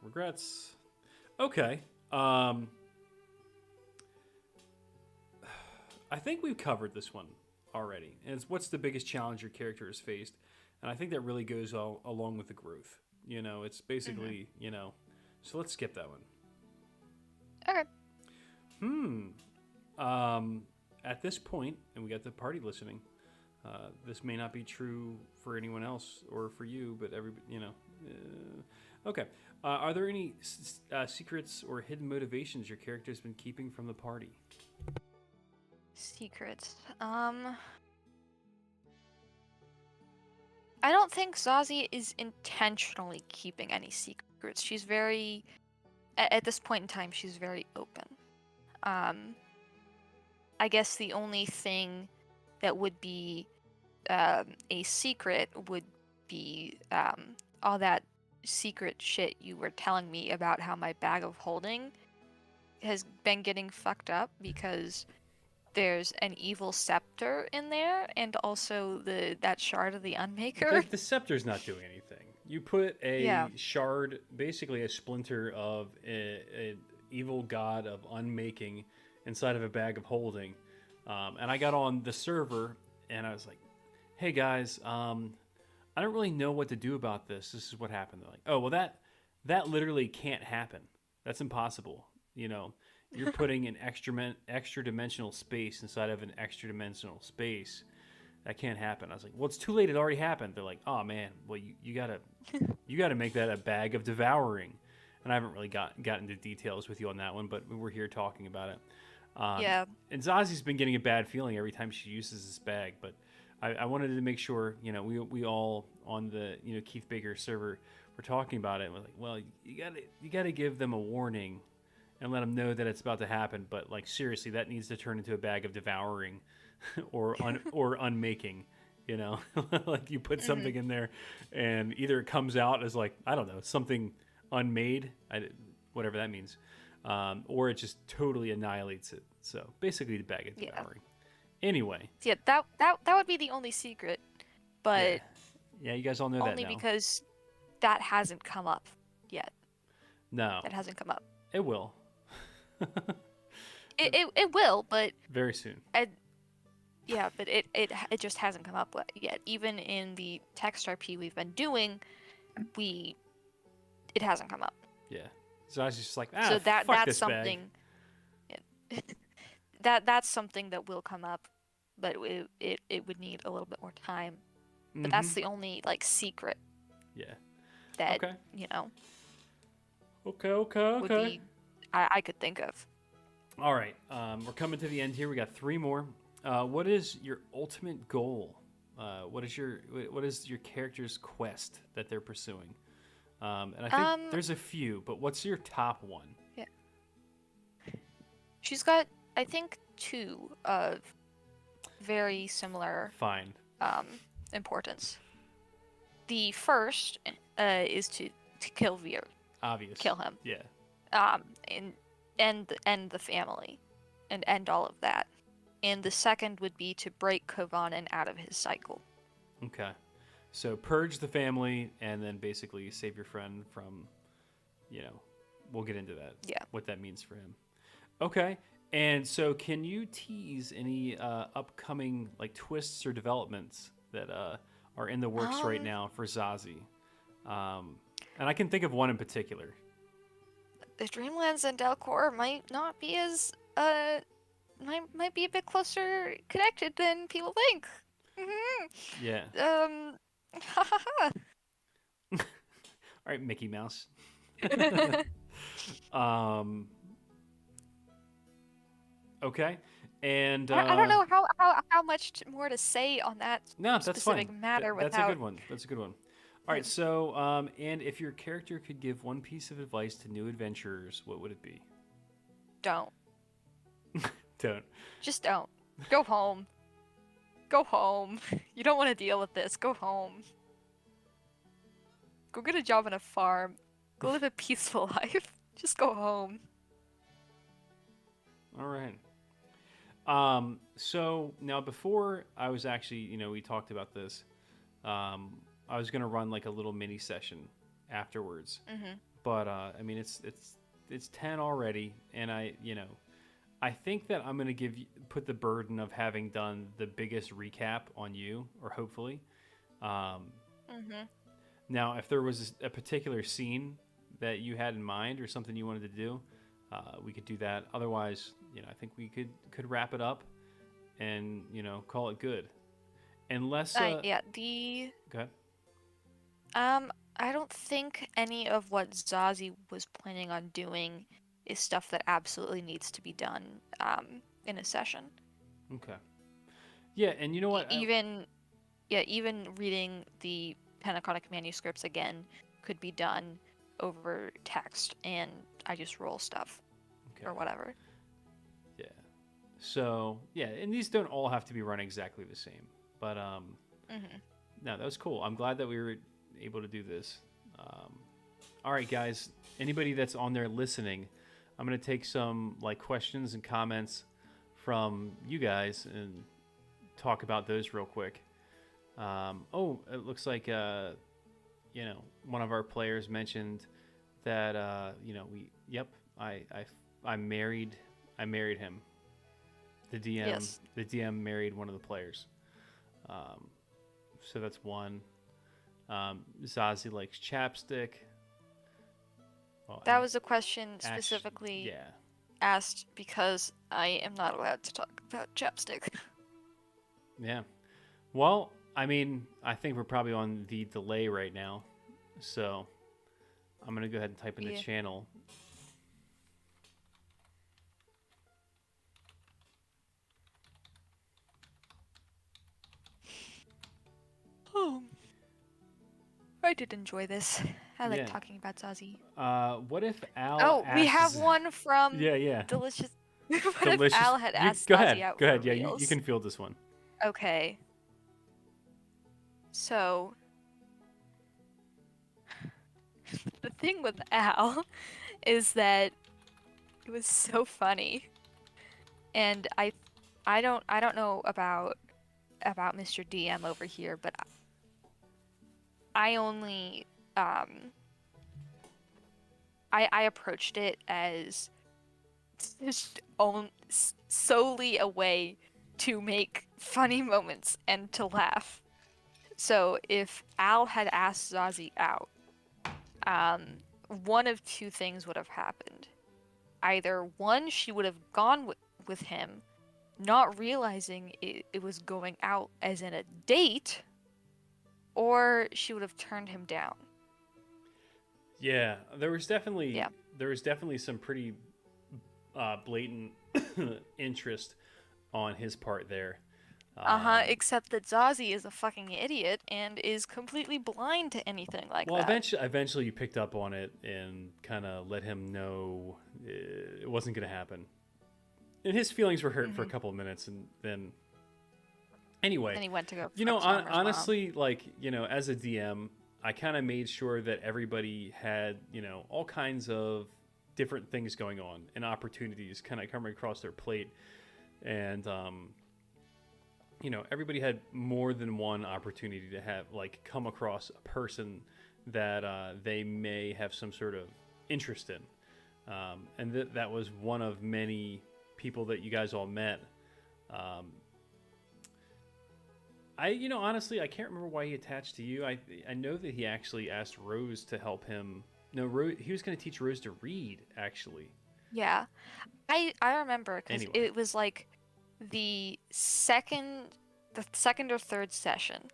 Regrets. Okay. I think we've covered this one already. And it's what's the biggest challenge your character has faced? And I think that really goes along with the growth. It's basically, so let's skip that one. Okay. At this point, and we got the party listening, this may not be true for anyone else or for you, but okay. Are there any secrets or hidden motivations your character's been keeping from the party? Secrets. I don't think Zazi is intentionally keeping any secrets. She's very, at this point in time, she's very open. I guess the only thing that would be a secret would be all that secret shit you were telling me about how my bag of holding has been getting fucked up because there's an evil scepter in there, and also that shard of the Unmaker. The scepter's not doing anything. You put a shard, basically a splinter of an evil god of unmaking, inside of a bag of holding. And I got on the server, and I was like, hey guys, I don't really know what to do about this. This is what happened. They're like, oh, well, that literally can't happen. That's impossible. You're putting an extra dimensional space inside of an extra dimensional space. That can't happen. I was like, well, it's too late. It already happened. They're like, oh man, well you gotta make that a bag of devouring. And I haven't really got into details with you on that one, but we're here talking about it. Yeah. And Zazi's been getting a bad feeling every time she uses this bag, but I wanted to make sure, we all on the Keith Baker server were talking about it. And we're like, well, you gotta give them a warning and let them know that it's about to happen. But like seriously, that needs to turn into a bag of devouring, or unmaking. Like you put something in there, and either it comes out as like, I don't know, something unmade, whatever that means, or it just totally annihilates it. So basically, the bag of devouring. Anyway. Yeah, that would be the only secret Yeah. but Yeah, you guys all know that only now. because that hasn't come up yet. No, That hasn't come up. it will. It will, but Very soon. yeah, but it just hasn't come up yet. Even in the text RP we've been doing, it hasn't come up. Yeah. Zazi's just like, So fuck that's this bag. something that's something that will come up, but it would need a little bit more time. But that's the only like secret Yeah. that Okay. would be I could think of. All right. We're coming to the end here. We got 3 more. What is your ultimate goal? What is your character's quest that they're pursuing? And I think there's a few, but what's your top one? Yeah. She's got, I think, 2 of very similar Fine. importance. The first is to kill Veer. Obvious. Kill him. Yeah. And end the family, and end all of that. And the second would be to break Kovanen out of his cycle. Okay. So purge the family, and then basically save your friend from, we'll get into that. Yeah. What that means for him. Okay. And so can you tease any upcoming like twists or developments that are in the works right now for Zazi? And I can think of one in particular. The Dreamlands and Delcor might not be as might be a bit closer connected than people think. Yeah. Hahaha. All right, Mickey Mouse. Okay. And I don't know how much more to say on that specific matter without. That's a good one. That's a good one. All right. So, and if your character could give one piece of advice to new adventurers, what would it be? Don't. Don't. Just don't. Go home. Go home. You don't want to deal with this. Go home. Go get a job on a farm. Go live a peaceful life. Just go home. All right. So now before I was actually, we talked about this. I was gonna run like a little mini session afterwards, but I mean it's 10 already, and I think that I'm gonna put the burden of having done the biggest recap on you, or hopefully. Now, if there was a particular scene that you had in mind or something you wanted to do, we could do that. Otherwise, I think we could wrap it up and call it good. Unless yeah, go ahead. I don't think any of what Zazi was planning on doing is stuff that absolutely needs to be done in a session. Okay. Yeah, and you know what? Even reading the Pentaconic manuscripts again could be done over text, and I just roll stuff or whatever. Yeah. So yeah, and these don't all have to be run exactly the same, but no, that was cool. I'm glad that we were able to do this. All right, guys. Anybody that's on there listening, I'm gonna take some like questions and comments from you guys and talk about those real quick. It looks like one of our players mentioned that I married him. The DM Yes. The DM married one of the players. So that's one. Zazi likes chapstick. Well, That was a question specifically asked because I am not allowed to talk about chapstick. Yeah. Well, I mean, I think we're probably on the delay right now. So I'm going to go ahead and type in the channel. Oh. I did enjoy this. I like talking about Zazi. What if Al Oh, we have one from Delicious. What if Al had asked Zazi out Go ahead. for Yeah, reals? you can field this one. Okay. So, the thing with Al is that it was so funny, and I don't know about Mr. DM over here, but I only I approached it as just solely a way to make funny moments and to laugh. So if Al had asked Zazie out, one of two things would have happened. Either one, she would have gone with him, not realizing it was going out as in a date, or she would have turned him down. Yeah, there was definitely Yeah. some pretty blatant interest on his part there. Except that Zazie is a fucking idiot and is completely blind to anything like Well, that. eventually you picked up on it and kind of let him know it wasn't going to happen. And his feelings were hurt for a couple of minutes, and then anyway, And he went to go. honestly, like, as a DM, I kind of made sure that everybody had, all kinds of different things going on and opportunities kind of coming across their plate, and everybody had more than one opportunity to have, like, come across a person that they may have some sort of interest in. And that was one of many people that you guys all met. Honestly, I can't remember why he attached to you. I know that he actually asked Rose to help him. No, he was going to teach Rose to read, actually. Yeah. I remember because Anyway. it was like the second or third session.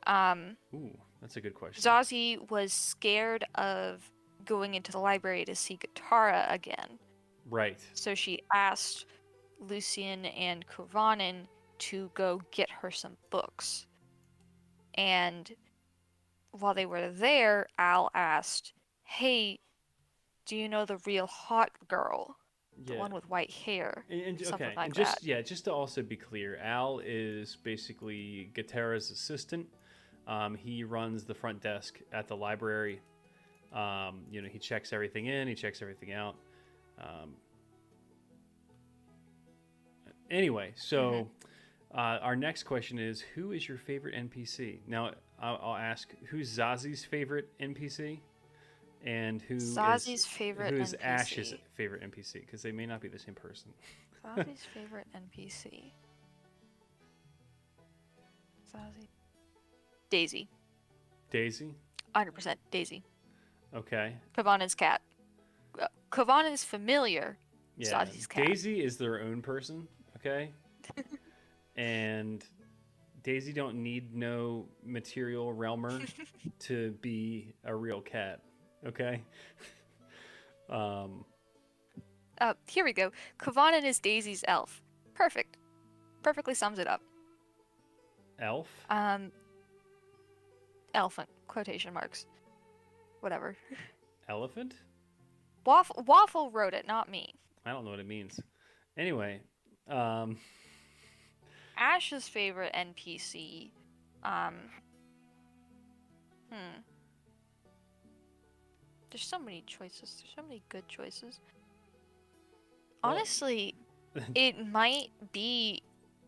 Ooh, that's a good question. Zazie was scared of going into the library to see Katara again. Right. So she asked Lucian and Kovanen to go get her some books. And while they were there, Al asked, "Hey, do you know the real hot girl? The one with white hair?" Something like that. Just to also be clear, Al is basically Gatara's assistant. He runs the front desk at the library. He checks everything in, he checks everything out. Anyway, so our next question is, who is your favorite NPC? Now, I'll ask, who's Zazie's favorite NPC? And who's favorite NPC? Ash's favorite NPC? Because they may not be the same person. Zazie's favorite NPC. Zazie. Daisy. Daisy? 100% Daisy. Okay. Kavanen's cat. Kavanen's familiar. Yeah. Zazie's cat. Daisy is their own person, okay? And Daisy don't need no material realmer to be a real cat, okay? Here we go. Kavanen is Daisy's elf. Perfect. Perfectly sums it up. Elf? Elephant. Quotation marks. Whatever. Elephant? Waffle wrote it, not me. I don't know what it means. Anyway, Ash's favorite NPC. There's so many choices. There's so many good choices. Well, honestly, it might be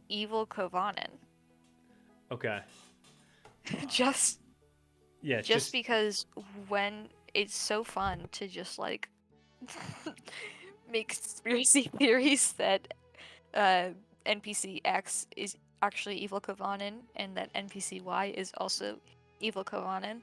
Evil Kovanen. Okay. just Yeah, because when it's so fun to just like make conspiracy theories that NPC X is actually Evil Kovanen and that NPC Y is also Evil Kovanen.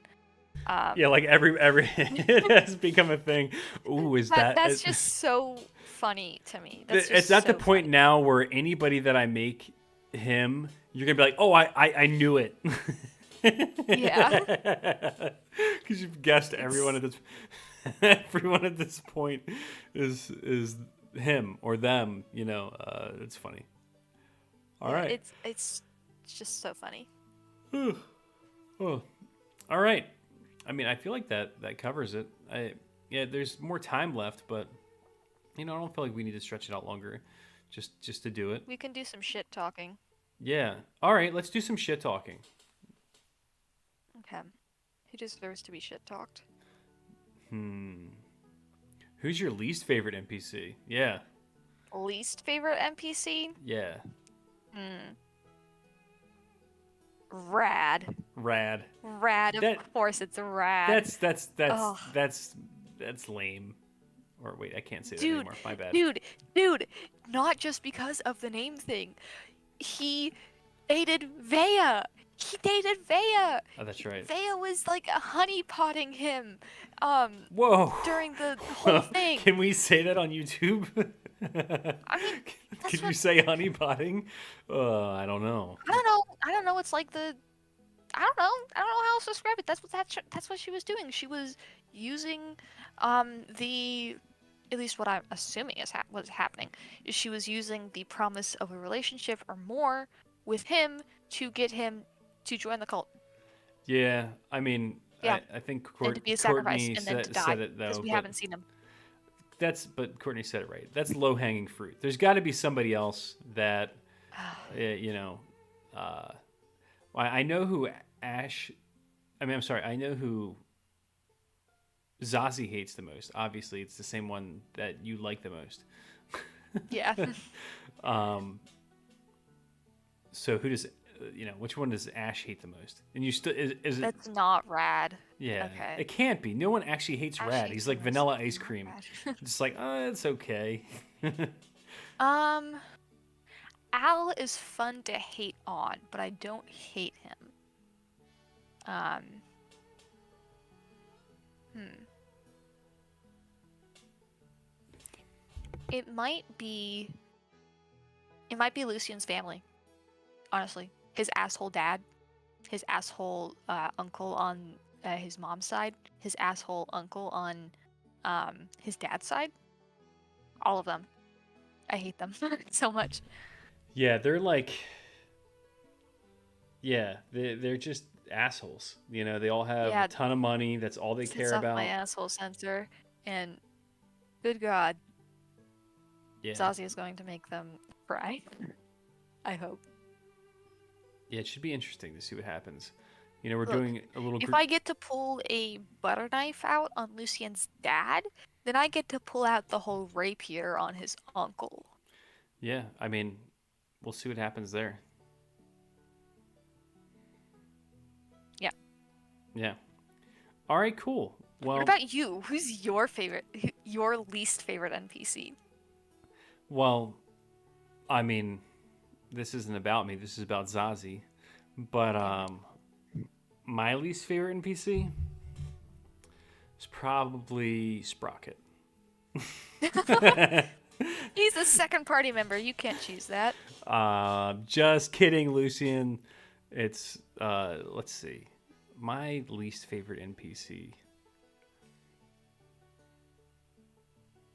Yeah, like every it has become a thing. Ooh, that's just so funny to me. It's at the point now where anybody that I make him, you're gonna be like, oh, I knew it. Yeah. Because you've guessed everyone at this point is him or them. It's funny. All right. It's just so funny. Oh, all right. I mean, I feel like that covers it. There's more time left, but I don't feel like we need to stretch it out longer, just to do it. We can do some shit talking. Yeah. All right. Let's do some shit talking. Okay. Who deserves to be shit talked? Who's your least favorite NPC? Yeah. Least favorite NPC? Yeah. Rad. Rad. Rad. Of That course, it's rad. that's Oh, that's lame. Or wait, I can't say that dude, anymore. My bad. dude. Not just because of the name thing. He dated Vea. He dated Vea. Oh, that's right. Vea was like honeypotting him, Whoa. during the whole thing. Can we say that on YouTube? I mean, that's Can you what say honeypotting? I don't know. I don't know. I don't know. It's like the I don't know. I don't know how else to describe it. That's what she was doing. She was using the at least what I'm assuming is what's happening is she was using the promise of a relationship or more with him to get him to join the cult. Yeah, I mean, Yeah, I think and to be a sacrifice Courtney and then to die said it because though, we but haven't seen him. but Courtney said it right. That's low hanging fruit. There's got to be somebody else that, you know, I know who Ash. I mean, I'm sorry. I know who Zazi hates the most. Obviously, it's the same one that you like the most. Yeah. So who does which one does Ash hate the most? And you still is it? That's not rad. Yeah, Okay. it can't be. No one actually hates Ash Rad. hates He's the like most. vanilla ice Not cream. rad. Just like, it's okay. Um, Al is fun to hate on, but I don't hate him. Um, hmm. It might be Lucian's family, honestly. His asshole dad, his asshole uncle on his mom's side, his asshole uncle on his dad's side. All of them. I hate them so much. Yeah, they're like, they're just assholes. They all have Yeah, a ton of money. That's all they sits care off my about. asshole sensor, and good God, Yeah, Zazi is going to make them cry. I hope. yeah. It should be interesting to see what happens. We're Look, doing a little. if I get to pull a butter knife out on Lucian's dad, then I get to pull out the whole rapier on his uncle. Yeah, I mean, we'll see what happens there. Yeah. Yeah. All right, cool. Well, What about you? Who's your favorite, your least favorite NPC? well, I mean, this isn't about me. This is about Zazi. But my least favorite NPC is probably Sprocket. He's a second party member. You can't choose that. Just kidding, Lucian. It's let's see. My least favorite NPC.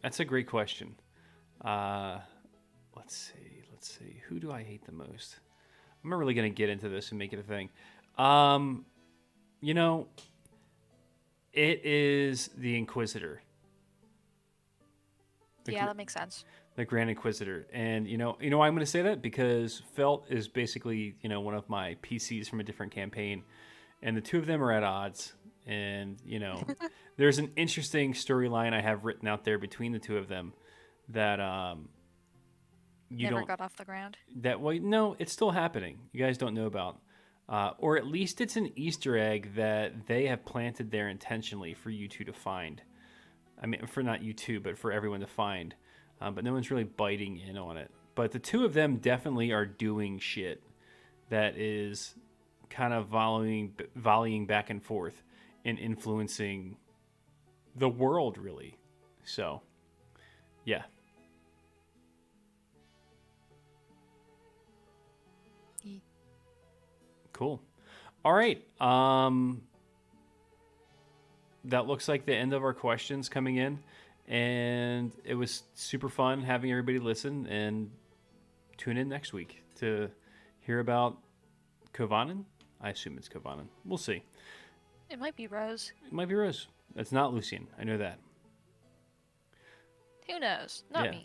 That's a great question. Let's see. Who do I hate the most? I'm not really gonna get into this and make it a thing. It is the Inquisitor. Yeah, that makes sense. The Grand Inquisitor. And you know why I'm going to say that? Because Felt is basically, one of my PCs from a different campaign, and the two of them are at odds. And, there's an interesting storyline I have written out there between the two of them that you Never don't got off the ground. that way. No, it's still happening. You guys don't know about. Or at least it's an Easter egg that they have planted there intentionally for you two to find. I mean, for not you two, but for everyone to find. But no one's really biting in on it. But the two of them definitely are doing shit that is kind of volleying back and forth and influencing the world, really. So, yeah. Cool. All right. That looks like the end of our questions coming in. And it was super fun having everybody listen, and tune in next week to hear about Kovanen. I assume it's Kovanen. We'll see. It might be Rose. It might be Rose. It's not Lucian. I know that. Who knows? Not me.